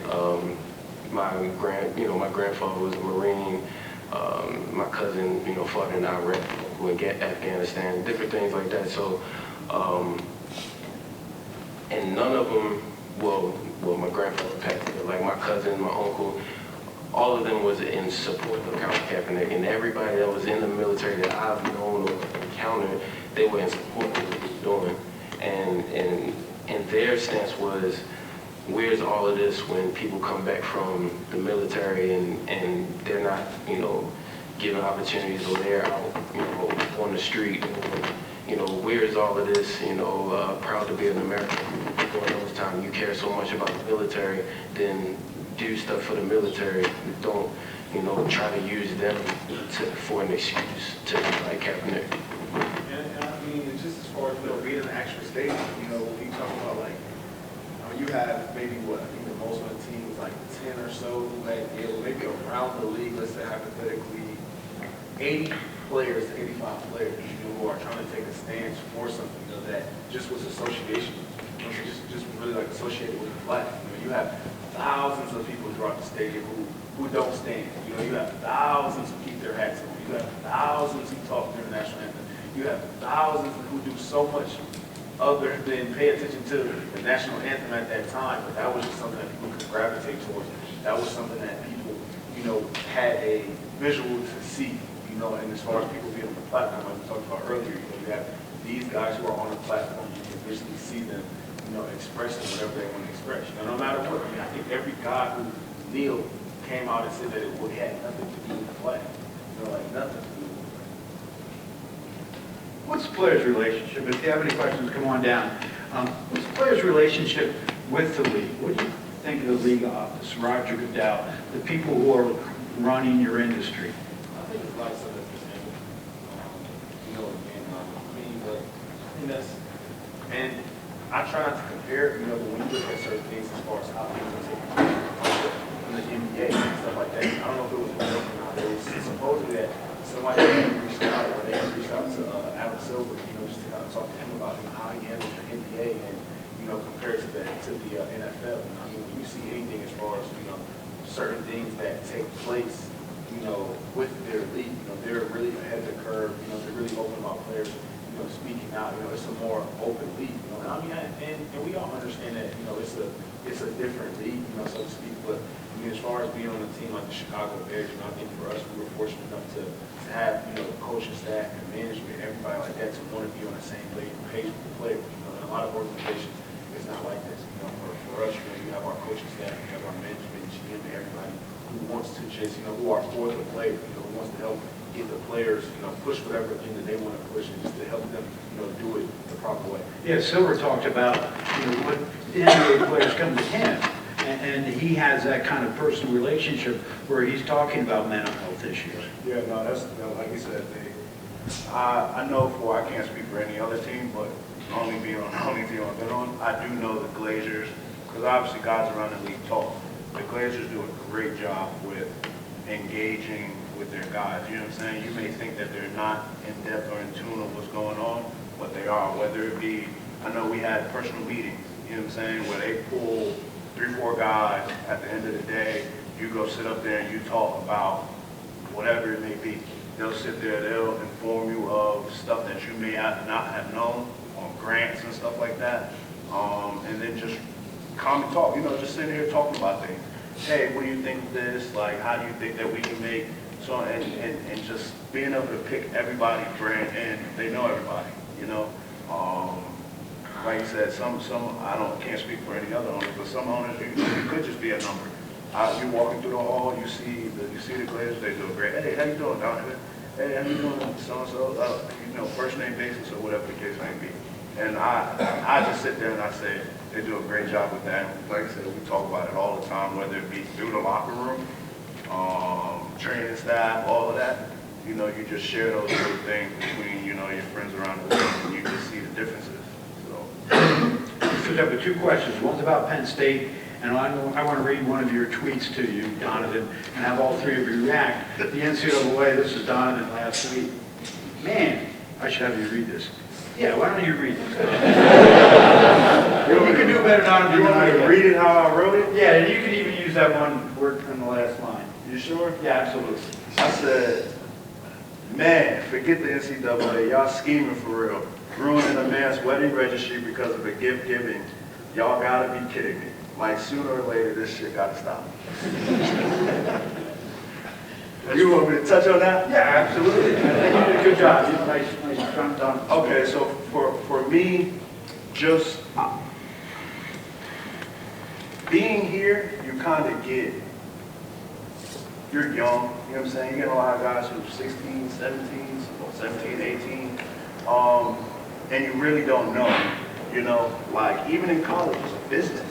[SPEAKER 4] My grandfather was a Marine. My cousin, you know, fought in Iraq, in Afghanistan, different things like that. So, and none of them, well, my grandfather passed away, like my cousin, my uncle, all of them was in support of Colin Kaepernick, and everybody that was in the military that I've known or encountered, they were in support of what he was doing. And their stance was, where's all of this when people come back from the military and they're not, you know, given opportunities, or they're out, you know, on the street, you know, where's all of this, you know, proud to be an American. During those times, you care so much about the military, then do stuff for the military. Don't, you know, try to use them for an excuse to like Kaepernick.
[SPEAKER 5] And I mean, just as far as, you know, being in the actual stadium, you know, when you talk about, like, you have maybe what, I think the most of the teams, like 10 or so, who had maybe around the league, let's say hypothetically, 80 players to 85 players, who are trying to take a stance for something, that just was association, just really like associated with the flag. You have thousands of people throughout the stadium who don't stand. You have thousands who keep their hats on. You have thousands who talk during the national anthem. You have thousands who do so much other than pay attention to the national anthem at that time, but that was just something that people could gravitate towards. That was something that people, had a visual to see, and as far as people being on the platform, like we talked about earlier, you have these guys who are on the platform, you can visually see them, expressing whatever they want to express. No matter what, I think every guy who kneeled came out and said that it had nothing to do with the flag. Like nothing to do with it.
[SPEAKER 2] What's the players' relationship? If you have any questions, come on down. What's the players' relationship with the league? What do you think of the league office, Roger Goodell, the people who are running your industry?
[SPEAKER 5] I think it's a lot of stuff that's presented. But I think that's, and I try not to compare, but when you look at certain things as far as how things are taken place in the NBA and stuff like that, I don't know if it was a joke or not. It was supposedly that somebody reached out, or they reached out to Adam Silver, just to kind of talk to him about how he handles the NBA and, compared to the NFL. When you see anything as far as, certain things that take place, with their league, they're really ahead of the curve, they're really open about players, speaking out, it's a more open league, and we all understand that, it's a different league, so to speak, but as far as being on a team like the Chicago Bears, I think for us, we were fortunate enough to have, coaching staff and management, everybody like that, to want to be on the same page with the players. And a lot of organizations, it's not like this. For us, you have our coaching staff, you have our management, GM, everybody who wants to just, who are for the players, who wants to help get the players, push whatever agenda they want to push, and just to help them, do it the proper way.
[SPEAKER 2] Yeah, Silver talked about, what NBA players come to him, and he has that kind of personal relationship where he's talking about mental health issues.
[SPEAKER 3] Yeah, no, that's, like you said, I know I can't speak for any other team, but only being on the only team I've been on, I do know the Glazers, because obviously guys around the league talk. The Glazers do a great job with engaging with their guys. You know what I'm saying? You may think that they're not in depth or in tune of what's going on, but they are. Whether it be, I know we had personal meetings, you know what I'm saying, where they pull 3-4 guys at the end of the day, you go sit up there and you talk about whatever it may be. They'll sit there, they'll inform you of stuff that you may not have known, on grants and stuff like that. And then just common talk, just sitting here talking about things. Hey, what do you think of this? Like, how do you think that we can make, so, and just being able to pick everybody's brain, and they know everybody, Like you said, some can't speak for any other owners, but some owners, you could just be a number. You're walking through the hall, you see the Glazers, they do great. Hey, how you doing, Donovan? Hey, how you doing, so-and-so? First name basis or whatever the case may be. And I just sit there and I say, they do a great job with that. Like I said, we talk about it all the time, whether it be through the locker room, training staff, all of that. You just share those little things between, your friends around the league, and you just see the differences.
[SPEAKER 2] So, with 2 questions. One's about Penn State, and I want to read one of your tweets to you, Donovan, and have all 3 of you react. The NCAA, this is Donovan last week. Man, I should have you read this. Yeah, why don't you read this? You can do better, Donovan.
[SPEAKER 3] You want me to read it how I wrote it?
[SPEAKER 2] Yeah, and you can even use that one word in the last line.
[SPEAKER 3] You sure?
[SPEAKER 2] Yeah, absolutely.
[SPEAKER 3] I said, man, forget the NCAA. Y'all scheming for real. Ruining a man's wedding registry because of a gift giving. Y'all gotta be kidding me. Like, sooner or later, this shit gotta stop. You want me to touch on that?
[SPEAKER 2] Yeah, absolutely. I think you did a good job. Nice jump down.
[SPEAKER 3] Okay, so for me, just being here, you kind of you're young, you know what I'm saying? You get a lot of guys who are 16, 17, 18, and you really don't know, like even in college, it's a business,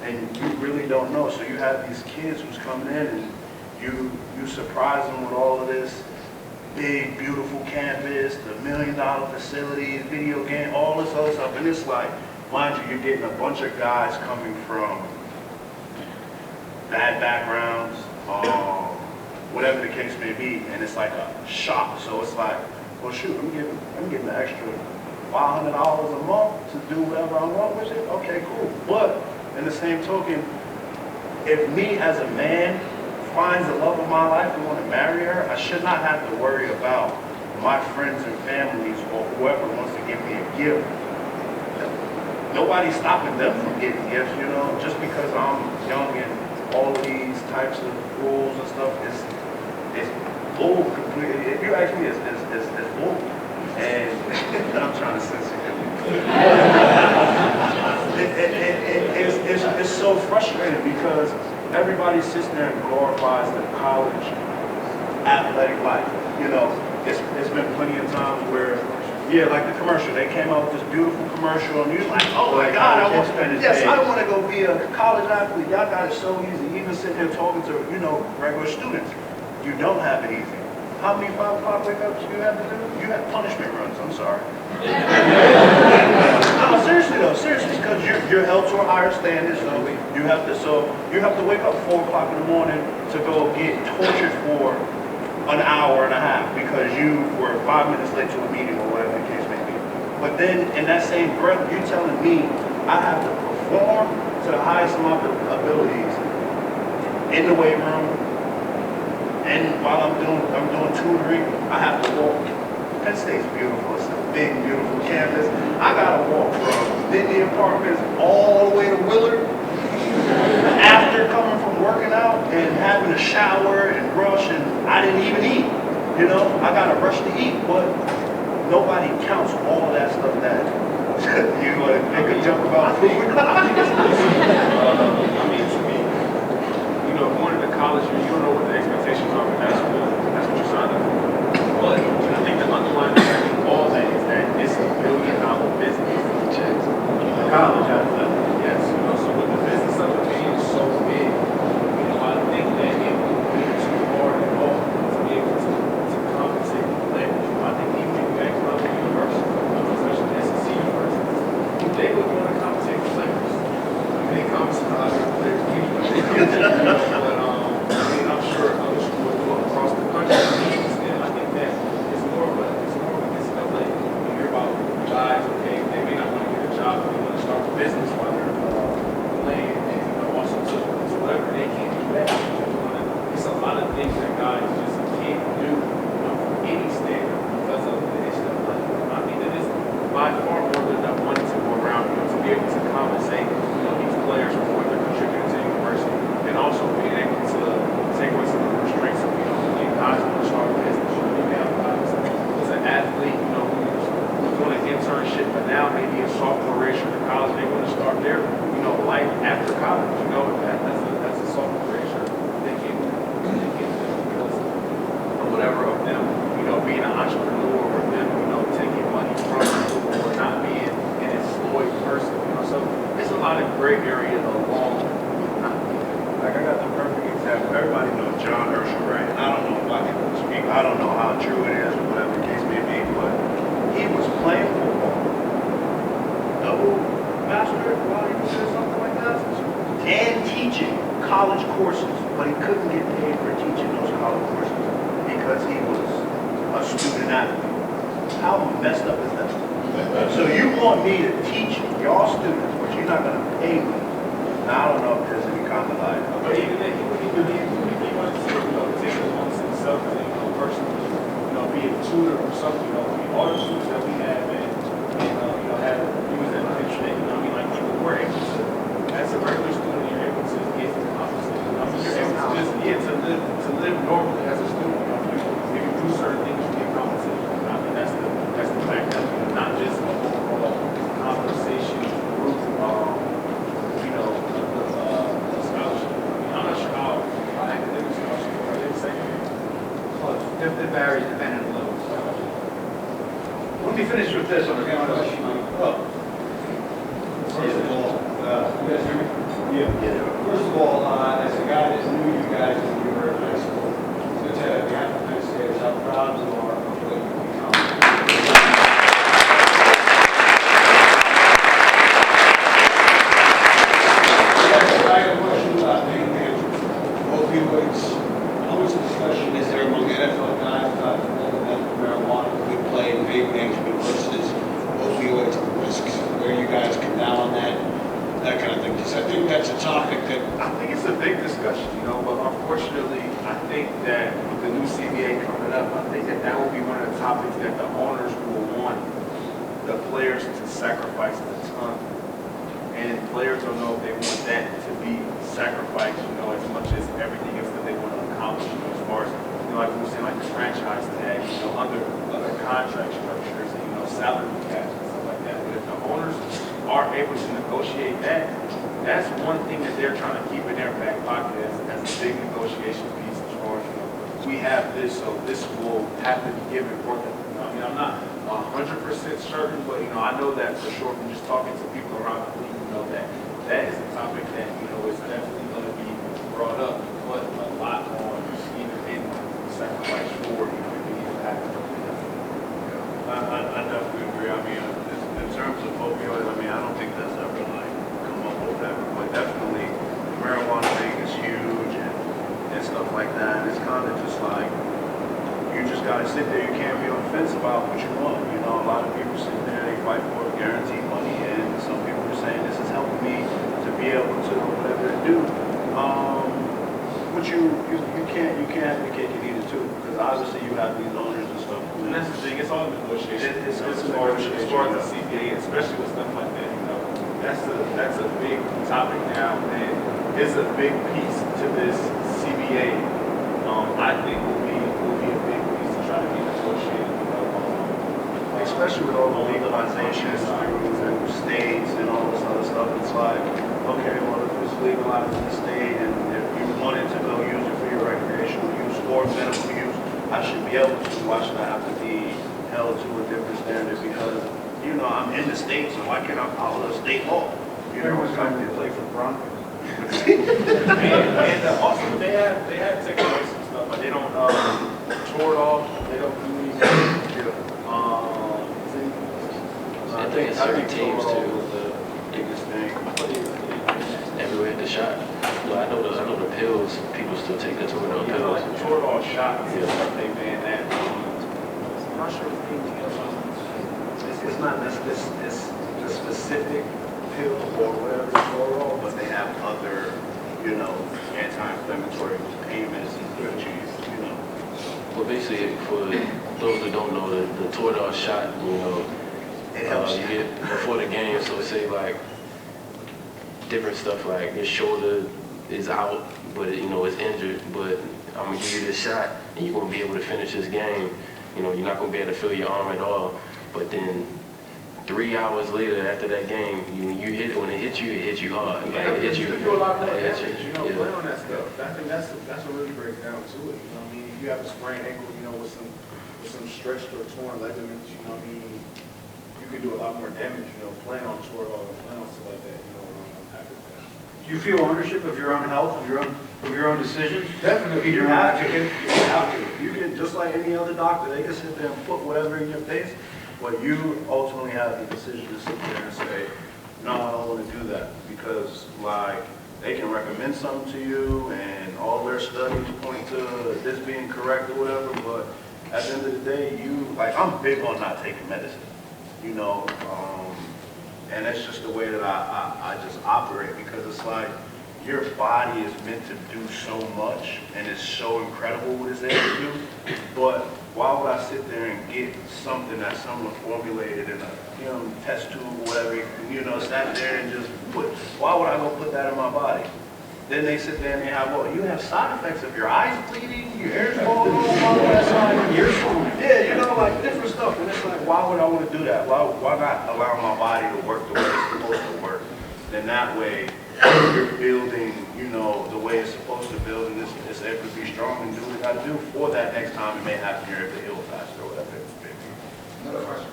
[SPEAKER 3] and you really don't know. So you have these kids who's coming in and you surprise them with all of this big, beautiful campus, the $1 million facilities, video game, all this other stuff. And it's like, mind you, you're getting a bunch of guys coming from bad backgrounds, whatever the case may be, and it's like a shock. So it's like, well, shoot, I'm getting an extra $500 a month to do whatever I want with it. Okay, cool. But in the same token, if me as a man finds the love of my life and want to marry her, I should not have to worry about my friends and families or whoever wants to give me a gift. Nobody's stopping them from getting gifts, you know, just because I'm young and all of these types of rules and stuff is bull completely. If you ask me, it's bull. And I'm trying to censor him. It's so frustrating because everybody sits there and glorifies the college athletic life. You know, it's been plenty of times where, yeah, like the commercial, they came out with this beautiful commercial and you're like, oh my God, I want to go be a college athlete. Y'all got it so easy. Even sitting here talking to, you know, regular students, you don't have it easy. How many 5 o'clock wake-ups do you have to do? You have punishment runs, I'm sorry. No, seriously though, seriously, because you're held to a higher standard, so you have to wake up 4 o'clock in the morning to go get tortured for an hour and a half because you were 5 minutes late to a meeting or whatever the case may be. But then in that same breath, you're telling me I have to perform to the highest of my abilities in the weight room, and while I'm doing tutoring, I have to walk. Penn State's beautiful. It's a big, beautiful campus. I gotta walk from Disney Apartments all the way to Willard. After coming from working out and having a shower and brush, and I didn't even eat. You know, I gotta rush to eat, but nobody counts all of that stuff that you know, make a joke about food.
[SPEAKER 5] I mean, to me, you know, going to college, you don't know what the expectations are, but that's what you signed up for. But I think the underlying effect of all that is that it's a $1 billion business.
[SPEAKER 2] College athlete.
[SPEAKER 5] Yes, you know, so with the business of it being so big, you know, I think that it would be too hard at all to be able to compensate the players. I think even if you ask other universities, especially SEC universities, they would want to compensate the players. I mean, they compensate a lot of players anyway. But I mean, I'm sure other schools do it across the country. And I think that it's more of a NCAA. You hear about guys, okay, they may not want to get a job, but they want to start a business while they're playing, and you know, also to whatever they can't do that. It's a lot of things that guys just can't do, you know, from any standard because of the NCAA. I mean, it is by far more than enough money to go around, you know, to be able to compensate, you know, these players for what they're contributing to the university, and also being able to take away some of the restraints of, you know, when guys want to start a business. You know, you have guys who's an athlete, you know, who's doing an internship, but now maybe a sophomore year in college, they want to start their, you know, life after college. You know, that's a sophomore year. They can't do because of whatever of them, you know, being an entrepreneur or them, you know, taking money from you or not being an employed person. You know, so there's a lot of gray area along with not being.
[SPEAKER 3] Like I got the perfect example. Everybody knows John Herschel, right? And I don't know if I can speak. I don't know how true it is or whatever the case may be, but he was playing football, double master while he was doing something like that, and teaching college courses, but he couldn't get paid for teaching those college courses because he was a student athlete. How messed up is that? So you want me to teach y'all students, but you're not going to pay me. Now, I don't know if there's any kind of like,
[SPEAKER 5] But even then, he wanted to, you know, take it upon himself as a, you know, personally, you know, be a tutor or something, you know, I mean, all the students that we have, and you know, had used that internet, you know, I mean, like, people were able to, as a regular student, you're able to get compensated. I mean, you're able to just, to live normally as a student, you know, if you do certain things, you get compensated. I mean, that's the fact that, you know, not just an overall compensation group, you know, the scholarship. I mean, I'm not sure how academic scholarship are they the same?
[SPEAKER 2] Close. It varies depending on the level. Let me finish with this on the question.
[SPEAKER 7] First of all, you guys hear me? Yeah. First of all, as a guy that knew you guys when you were in high school, to tell you behalf of Penn State how proud you are of what you've become. I have a question about being managers.
[SPEAKER 6] topics that the owners will want the players to sacrifice a ton. And players don't know if they want that to be sacrificed, you know, as much as everything else that they want to accomplish, you know, as far as, you know, like we were saying, like the franchise tag, you know, under other contract structures and, you know, salary caps and stuff like that. But if the owners are able to negotiate that, that's one thing that they're trying to keep in their back pocket as a big negotiation piece as far as, you know, we have this, so this will have to be given for them. You know, I mean, I'm not 100% certain, but, you know, I know that for sure from just talking to people around the league, you know, that is a topic that, you know, is definitely going to be brought up, but a lot on either in sacrifice for, you know, if it even happens.
[SPEAKER 3] I definitely agree. I mean, in terms of opioids, I mean, I don't think that's ever like come up with that, but definitely the marijuana thing is huge and stuff like that. And it's kind of just like, you just got to sit there. You can't be on the fence about what you want. You know, a lot of people sit there, they fight for guaranteed money, and some people are saying this is helping me to be able to do whatever to do. But you can't have your cake and eat it too, because obviously you have these owners and stuff.
[SPEAKER 6] And that's the thing, it's all negotiation.
[SPEAKER 3] It's
[SPEAKER 6] as far as the
[SPEAKER 3] yeah.
[SPEAKER 6] CBA, especially with stuff like that, you know, that's a big topic now, and it's a big piece to this CBA. I think will be a big piece to try to be negotiated.
[SPEAKER 3] Especially with all the legalizations through states and all this other stuff, it's like, okay, well, if it's legalized in the state and if you wanted to go use it for your recreational use or medical use, I should be able to. Why should I have to be held to a different standard? Because, you know, I'm in the state, so why can't I follow the state law? You know,
[SPEAKER 2] Everyone's going to play for the Broncos.
[SPEAKER 6] And also, they have taken away some stuff, but they don't tore it off, they don't do anything.
[SPEAKER 4] I think it's certain teams
[SPEAKER 3] overall
[SPEAKER 4] too.
[SPEAKER 3] was the biggest thing.
[SPEAKER 4] Everywhere at the shot. No, I know the pills. People still take the Toradol
[SPEAKER 6] You know,
[SPEAKER 4] pills.
[SPEAKER 6] like tore it off shots,
[SPEAKER 4] Yeah.
[SPEAKER 6] they banned that. I'm not sure if anything else.
[SPEAKER 3] It's not this the specific pill or whatever it's oral, but they have other, you know, anti-inflammatory pain medicines that you know.
[SPEAKER 4] Well, basically, for those that don't know, the Toradol shot, you know,
[SPEAKER 3] It helps
[SPEAKER 4] you
[SPEAKER 3] you.
[SPEAKER 4] get before the game. So say like different stuff like your shoulder is out, but you know it's injured. But I'm gonna give you this shot, and you're gonna be able to finish this game. You know, you're not gonna be able to feel your arm at all. But then 3 hours later, after that game, you hit it. When it hits you hard. Like, it hits you.
[SPEAKER 6] You can do a lot more
[SPEAKER 4] It hits
[SPEAKER 6] damage, you know,
[SPEAKER 4] yeah.
[SPEAKER 6] playing on that stuff. I think that's what really breaks down to it. You know what I mean? If you have a sprained ankle, you know, with some stretched or torn ligaments, you know what I mean? You can do a lot more damage, you know, playing on Toradol and playing on stuff like that, you know, after that.
[SPEAKER 2] Do you feel ownership of your own health, of your own decisions?
[SPEAKER 3] Definitely,
[SPEAKER 2] Be
[SPEAKER 3] you
[SPEAKER 2] your own
[SPEAKER 3] have to.
[SPEAKER 2] advocate?
[SPEAKER 3] You have to. You can, just like any other doctor, they can sit there and put whatever in your face, but you ultimately have the decision to sit there and say, no, I don't want to do that, because like they can recommend something to you, and all their studies point to this being correct or whatever. But at the end of the day, I'm big on not taking medicine, you know. And that's just the way that I just operate, because it's like your body is meant to do so much and it's so incredible what it's able to do. But why would I sit there and get something that someone formulated in a test tube or whatever, sat there and just why would I go put that in my body? Then they sit there and they have, you have side effects of your eyes bleeding, your hair's falling off, all that side, your ears falling. Yeah, like different stuff. And it's like, why would I want to do that? Why not allow my body to work the way it's supposed to work? Then that way, you're building, the way it's supposed to build, and it's able to be strong and do what it got to do for that next time it may happen, you're able to heal faster or whatever it may be.
[SPEAKER 6] Another question.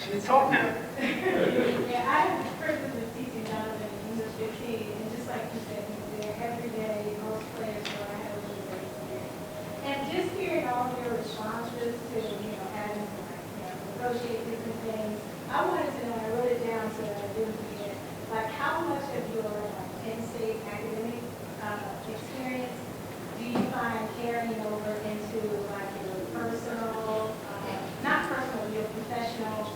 [SPEAKER 2] She's talking.
[SPEAKER 8] Yeah, I have the privilege of teaching Donovan in English 15, and just like you said, he's there every day, most players know I have a little bit of experience. And just hearing all of your responses to, having to, negotiate different things, I wanted to know, I wrote it down so that I didn't forget, like how much of your Penn State academic experience do you find carrying over into like your personal, not personal, your professional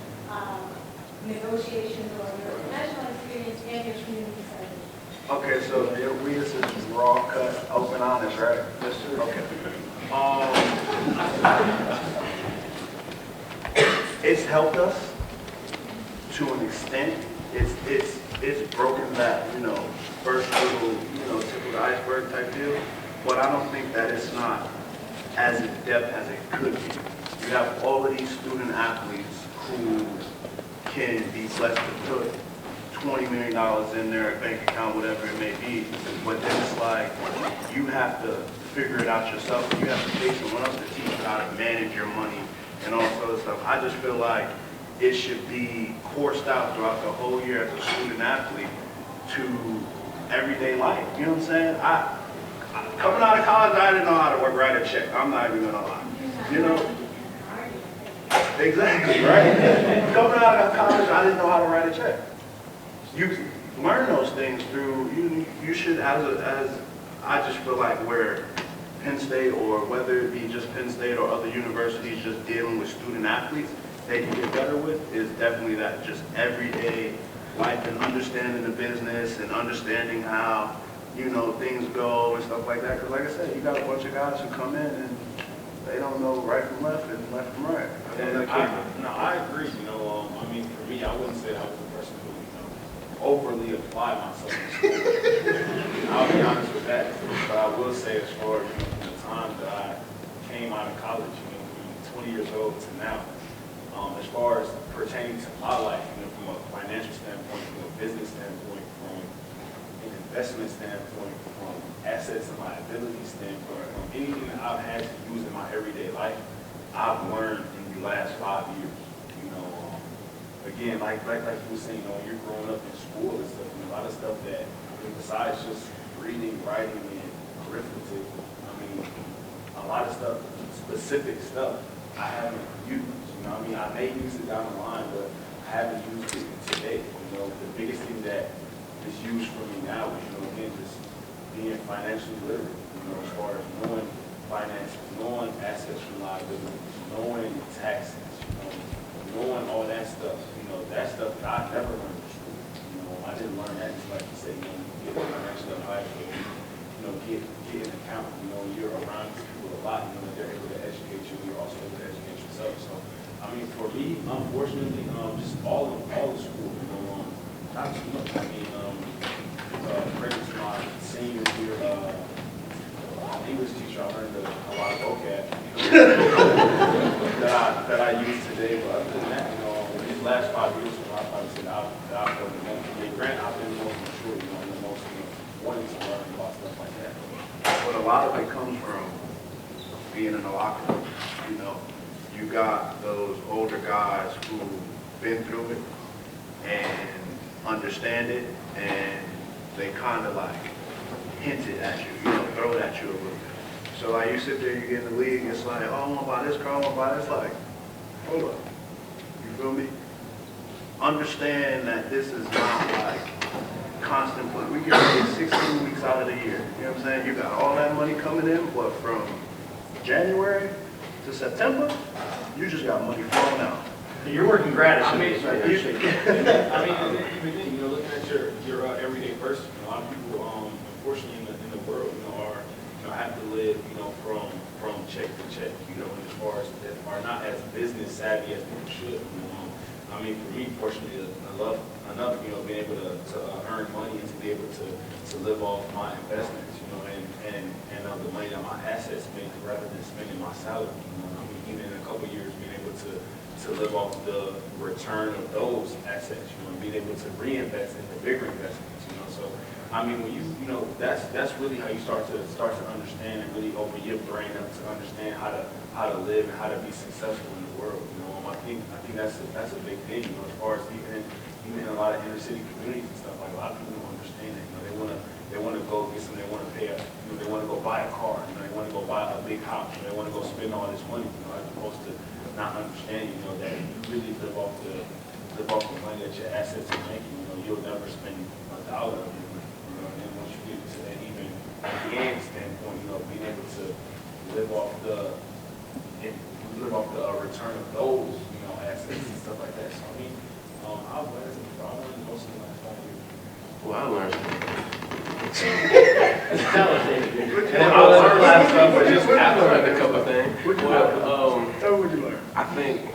[SPEAKER 8] negotiations or your professional experience and your community service?
[SPEAKER 3] Okay, so we is raw cut, open, honest, right? Yes, sir. Okay. It's helped us to an extent. It's broken that, first little, tip of the iceberg type deal. But I don't think that it's not as in depth as it could be. You have all of these student athletes who can be blessed to put $20 million in their bank account, whatever it may be. But then it's like, you have to figure it out yourself. You have to pay someone else to teach you how to manage your money and all this other stuff. I just feel like it should be coursed out throughout the whole year as a student athlete to everyday life. You know what I'm saying? Coming out of college, I didn't know how to write a check. I'm not even gonna lie. Exactly, right? Coming out of college, I didn't know how to write a check. You learn those things through, you should, as I just feel like where Penn State, or whether it be just Penn State or other universities just dealing with student athletes, they can get better with, is definitely that just everyday life and understanding the business and understanding how, things go and stuff like that. Because like I said, you got a bunch of guys who come in and they don't know right from left and left from right.
[SPEAKER 5] I agree. I mean, for me, I wouldn't say I was the person who, overly applied myself in school. I'll be honest with that. But I will say, as far as from the time that I came out of college, from 20 years old to now, as far as pertaining to my life, from a financial standpoint, from a business standpoint, from an investment standpoint, from assets and liability standpoint, from anything that I've had to use in my everyday life, I've learned in the last 5 years. Again, like you were saying, you're growing up in school and stuff, and a lot of stuff that, besides just reading, writing, and arithmetic, a lot of stuff, specific stuff, I haven't used. I may use it down the line, but I haven't used it today. The biggest thing that is used for me now is, again, just being financially literate, as far as knowing finances, knowing assets and liabilities, knowing taxes, knowing all that stuff. That stuff that I never learned in school. I didn't learn that until, like you say, get financial advice, or, get an account. You're around people a lot, they're able to educate you, you're also able to educate yourself. So, for me, unfortunately, just all the school, not too much. Credit to my senior year, English teacher, I learned a lot of vocab that I use today. But other than that, these last 5 years, I probably say that I've learned the most. Granted, I've been the most mature, the most wanting to learn about stuff like that.
[SPEAKER 3] But a lot of it comes from being in the locker room. You got those older guys who've been through it and understand it, and they kind of like hint it at you, throw it at you a little bit. So like you sit there, you get in the league, it's like, oh, I want to buy this car, I want to buy this. Like, hold up, you feel me? Understand that this is not like constant play. We get paid 16 weeks out of the year. You know what I'm saying? You got all that money coming in, but from January to September, you just got money flowing out.
[SPEAKER 2] You're working gratis.
[SPEAKER 5] Even looking at your everyday person, a lot of people, unfortunately, in the world, have to live, from check to check, and as far as that are not as business savvy as people should. For me, fortunately, I love enough, being able to earn money and to be able to live off my investments, and of the money that my assets make rather than spending my salary. Even in a couple of years, being able to live off the return of those assets, being able to reinvest in the bigger investments, So, when that's really how you start to understand and really open your brain up to understand how to live and how to be successful in the world. I think that's a big thing. As far as even in a lot of inner city communities and stuff, like a lot of people don't understand it. They want to go get something. They want to pay they want to go buy a car. They want to go buy a big house. They want to go spend all this money. As opposed to not understanding, that you really live off the money that your assets are making. You'll never spend $1 of it. And once you get to that, even at the end standpoint, being able to live off the return of those, assets and stuff like that. So I've learned most of the last 5 years.
[SPEAKER 4] Well, I learned.
[SPEAKER 2] Tell us, David.
[SPEAKER 4] I learned a couple of things. Well, think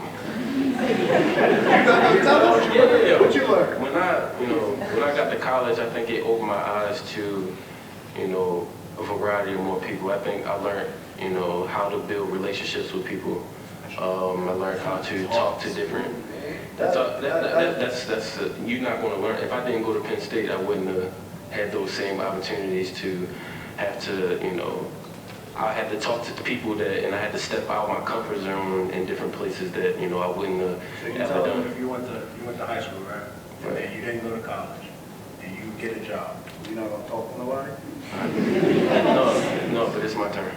[SPEAKER 3] Yeah, what you learned?
[SPEAKER 4] when I got to college, I think it opened my eyes to, a variety of more people. I think I learned, how to build relationships with people. I learned how to talk to different. You're not going to learn. If I didn't go to Penn State, I wouldn't have had those same opportunities to have to, I had to talk to the people and I had to step out my comfort zone in different places that, I wouldn't have
[SPEAKER 3] So you
[SPEAKER 4] ever
[SPEAKER 3] tell them
[SPEAKER 4] done.
[SPEAKER 3] if you went to high school, right? And then you didn't go to college, and you get a job, you're not gonna talk to nobody?
[SPEAKER 4] No, but it's my turn.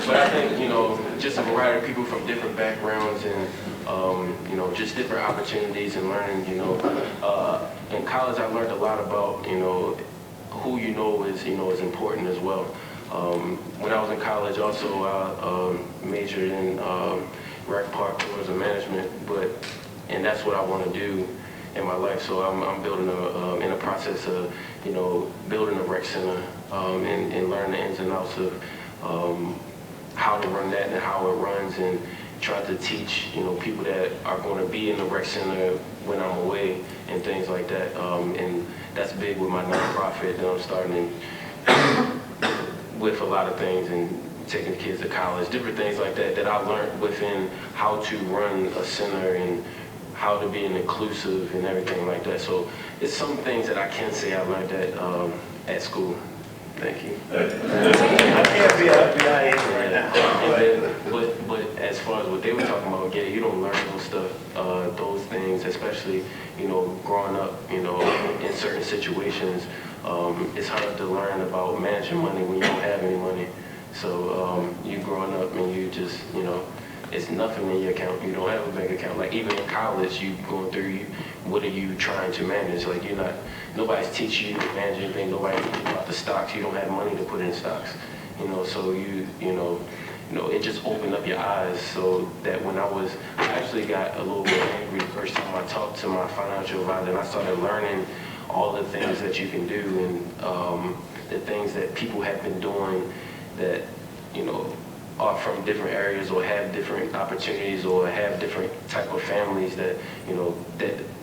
[SPEAKER 4] But I think, just a variety of people from different backgrounds and, just different opportunities and learning, in college I learned a lot about, who is important as well. When I was in college also, I majored in rec park tourism management, and that's what I want to do in my life. So I'm building in a process of, building a rec center and learning the ins and outs of how to run that and how it runs, and try to teach, people that are going to be in the rec center when I'm away and things like that. And that's big with my nonprofit that I'm starting with a lot of things, and taking kids to college, different things like that I learned within how to run a center and how to be an inclusive and everything like that. So it's some things that I can say I learned at school. Thank you.
[SPEAKER 3] I can't be an FBI agent right now.
[SPEAKER 4] But as far as what they were talking about, yeah, you don't learn those stuff, those things, especially, growing up, in certain situations. It's hard to learn about managing money when you don't have any money. So you growing up and you just, it's nothing in your account. You don't have a bank account. Like even in college, you going through, what are you trying to manage? Like nobody's teaching you to manage anything. Nobody teaches you about the stocks. You don't have money to put in stocks. So it just opened up your eyes, so that when I actually got a little bit angry the first time I talked to my financial advisor, and I started learning all the things that you can do and the things that people have been doing that, are from different areas or have different opportunities or have different type of families that,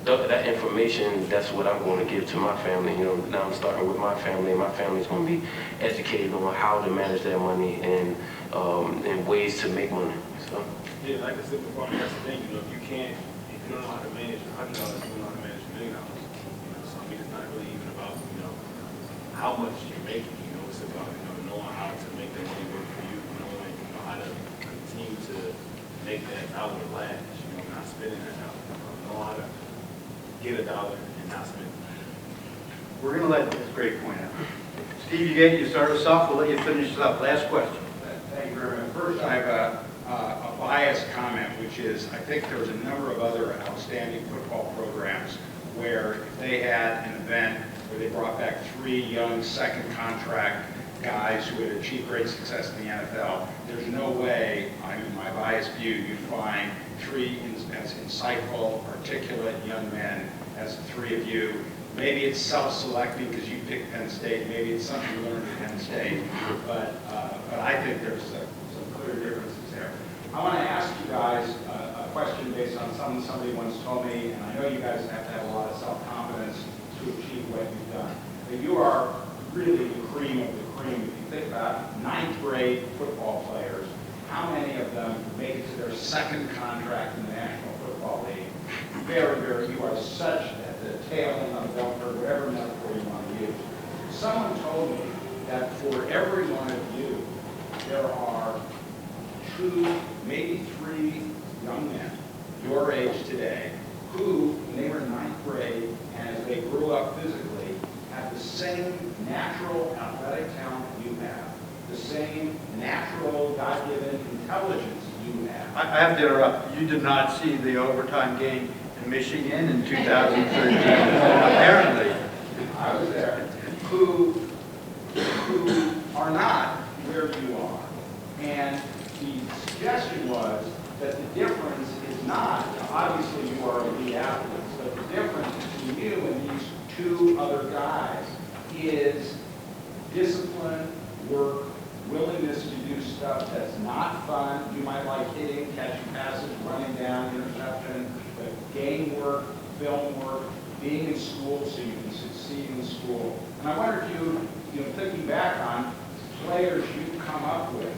[SPEAKER 4] that information, that's what I'm going to give to my family. Now I'm starting with my family, and my family's going to be educated on how to manage their money and ways to make money. So.
[SPEAKER 5] Yeah, like I said before, that's the thing, if you don't know how to manage $100, you don't know how to manage $1 million. So I mean, it's not really even about, how much you're making, it's about, knowing how to make that money work for you, knowing, how to continue to make that dollar last, not spending that dollar. Know how to get a dollar and not spend it.
[SPEAKER 2] We're going to let this great point out. Steve, you start us off. We'll let you finish it up. Last question.
[SPEAKER 1] Thank you very much. First, I have a biased comment, which is I think there's a number of other outstanding football programs where if they had an event where they brought back 3 young second contract guys who had achieved great success in the NFL, there's no way, in my biased view, you'd find 3 as insightful, articulate young men as the 3 of you. Maybe it's self-selecting because you picked Penn State. Maybe it's something you learned at Penn State. But I think there's some clear differences there. I want to ask you guys a question based on something somebody once told me, and I know you guys have to have a lot of self-confidence to achieve what you've done. But you are really the cream of the cream. If you think about 9th grade football players, how many of them make it to their 2nd contract in the National Football League? Very, very, you are such at the tail end of the bell curve, whatever metaphor you want to use. Someone told me that for every one of you, there are 2, maybe 3 young men your age today who, when they were in 9th grade and as they grew up physically, have the same natural athletic talent you have, the same natural God-given intelligence you have.
[SPEAKER 2] I have to interrupt. You did not see the overtime game in Michigan in 2013. Apparently.
[SPEAKER 1] I was there. Who are not where you are. And the suggestion was that the difference is not, obviously you are elite athletes, but the difference between you and these 2 other guys is discipline fun. You might like hitting, catching passes, running down, interception, but game work, film work, being in school so you can succeed in school. And I wonder if you know, thinking back on players you've come up with,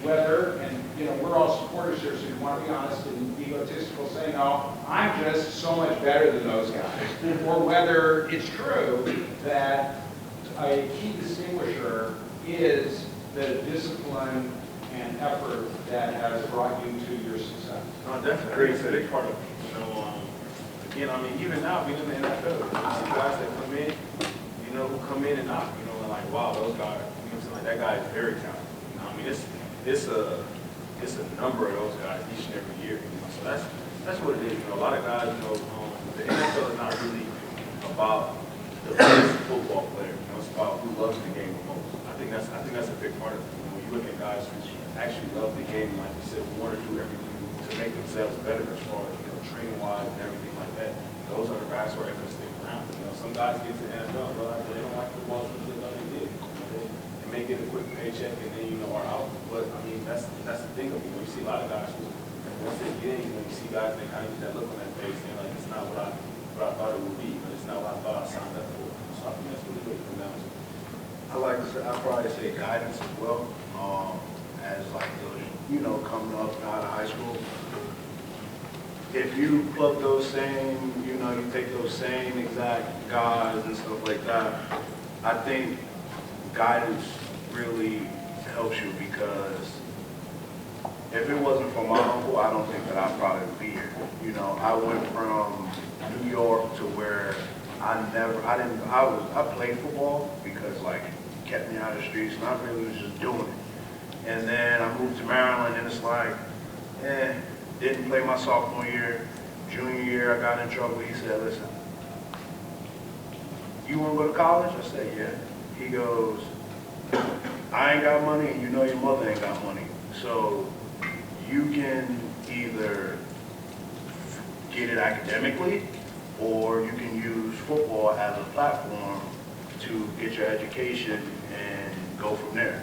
[SPEAKER 1] whether, and we're all supporters here, so you want to be honest and egotistical, say, no, I'm just so much better than those guys. Or whether it's true that a key distinguisher is the discipline and effort that has brought you to your success.
[SPEAKER 5] No, definitely. It's a big part of it. Again, I mean, even now, being in the NFL, you see guys that come in, who come in and out, and like, wow, those guys, like that guy is very talented. I mean, it's a number of those guys each and every year. So that's what it is. A lot of guys, the NFL is not really about the best football player. It's about who loves the game the most. I think that's a big part of it. When you look at guys who actually love the game, like you said, who want to do everything to make themselves better as far as training wise and everything like that. Those are the guys who are able to stick around. Some guys get to the NFL, they don't like football as much as they thought they did. They may get a quick paycheck and then are out. But I mean, that's the thing of it. You see a lot of guys who once they get in, you see guys they kind of get that look on their face, saying like, it's not what I thought it would be, but it's not what I thought I signed up for. So I think that's really what it comes down to.
[SPEAKER 3] I like to say, I'd probably say guidance as well. As like those, coming up out of high school. If you plug those same, you take those same exact guys and stuff like that, I think guidance really helps you, because if it wasn't for my uncle, I don't think that I'd probably be here. I went from New York to where I played football because like it kept me out of the streets, and I really was just doing it. And then I moved to Maryland, and it's like, didn't play my sophomore year. Junior year, I got in trouble. He said, listen, you want to go to college? I said, yeah. He goes, I ain't got money, and your mother ain't got money. So you can either get it academically, or you can use football as a platform to get your education and go from there.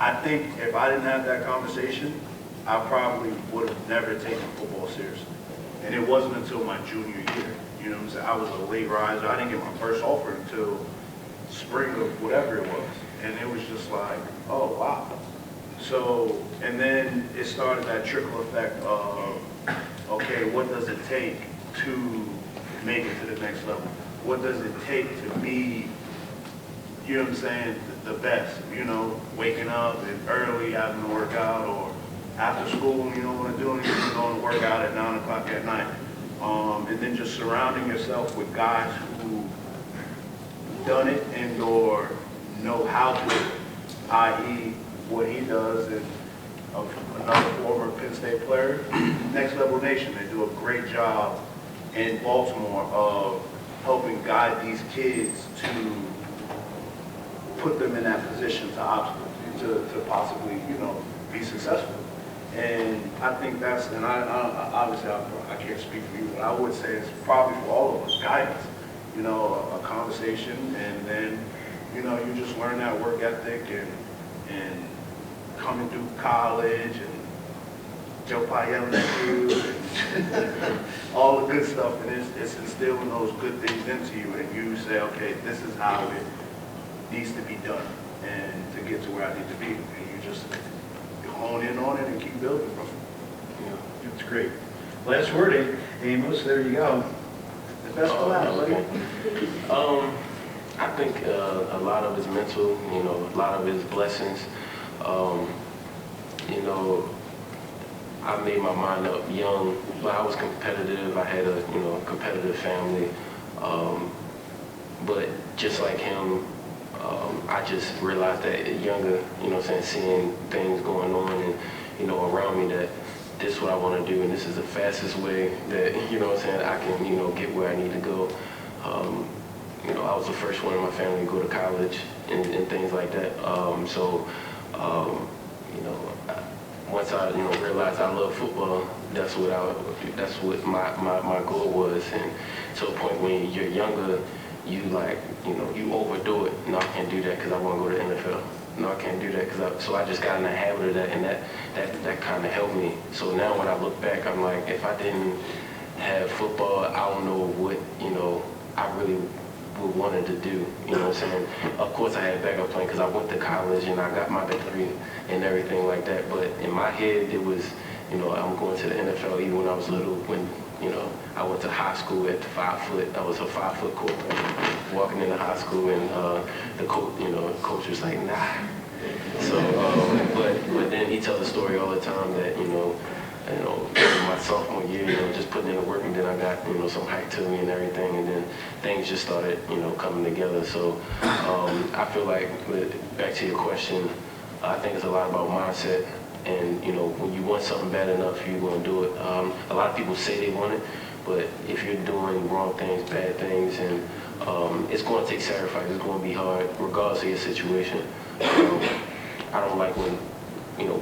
[SPEAKER 3] I think if I didn't have that conversation, I probably would have never taken football seriously. And it wasn't until my junior year, what I'm saying? I was a late riser. I didn't get my first offer until spring of whatever it was. And it was just like, oh, wow. So, and then it started that trickle effect of, okay, what does it take to make it to the next level? What does it take to be, the best? Waking up and early, having to work out, or after school, you don't want to do anything, going to work out at 9 o'clock at night. And then just surrounding yourself with guys who done it and or know how to do it, i.e. what he does, and another former Penn State player, Next Level Nation. They do a great job in Baltimore of helping guide these kids to put them in that position to possibly, be successful. And I think that's, and I obviously I can't speak for you, but I would say it's probably for all of us, guidance, a conversation, and then, you just learn that work ethic and coming through college, and Joe Pye yelling at you, and all the good stuff, and it's instilling those good things into you, and you say, okay, this is how it needs to be done, and to get to where I need to be, and you just hone in on it and keep building from it.
[SPEAKER 2] Yeah, that's great. Last word, Amos, there you go. The best for last, buddy.
[SPEAKER 4] I think a lot of it's mental, a lot of it's blessings. I made my mind up young, but I was competitive. I had a, competitive family. But just like him, I just realized that younger, seeing things going on and, around me, that this is what I want to do, and this is the fastest way that, I can, get where I need to go. I was the first one in my family to go to college and things like that. Once I, realized I love football, that's what my goal was. And to a point when you're younger, you overdo it. No, I can't do that because I want to go to the NFL. no, I can't do that, so I just got in the habit of that, and that kind of helped me. So now when I look back, I'm like, if I didn't have football, I don't know what, I really would wanted to do, you know what I'm saying? Of course I had backup plan because I went to college and I got my degree and everything like that, but in my head it was, I'm going to the NFL even when I was little, when, I went to high school at 5 foot, I was a 5 foot quarterback, walking into high school and the coach was like, nah. So, but then he tells the story all the time that, my sophomore year, just putting in the work, and then I got, some hype to me and everything, and then things just started, coming together. So I feel like, back to your question, I think it's a lot about mindset, and, when you want something bad enough, you're going to do it. A lot of people say they want it, but if you're doing wrong things, bad things, and it's going to take sacrifice, it's going to be hard, regardless of your situation. I don't like when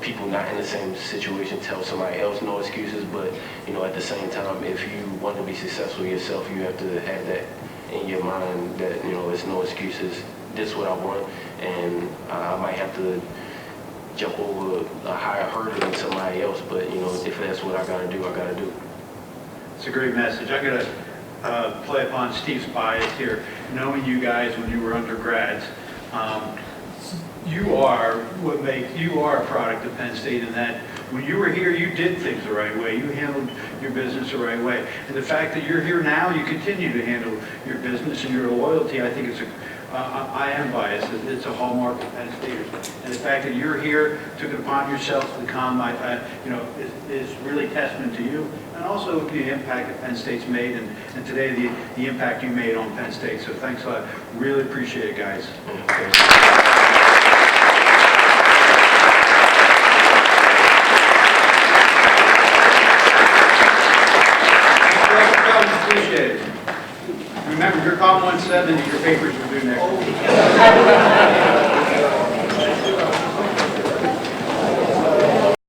[SPEAKER 4] people not in the same situation tell somebody else no excuses, but, at the same time, if you want to be successful yourself, you have to have that in your mind that, it's no excuses. This is what I want, and I might have to jump over a higher hurdle than somebody else, but, if that's what I got to do, I got to do.
[SPEAKER 2] It's a great message. I'm going to play upon Steve's bias here. Knowing you guys when you were undergrads, you are a product of Penn State in that when you were here, you did things the right way. You handled your business the right way. And the fact that you're here now, you continue to handle your business and your loyalty, I think I am biased. It's a hallmark of Penn Staters. And the fact that you're here, took it upon yourself to come, is really testament to you. And also the impact that Penn State's made, and today the impact you made on Penn State. So thanks a lot. Really appreciate it, guys. Appreciate it. Remember, your COP 170, your papers are due next week.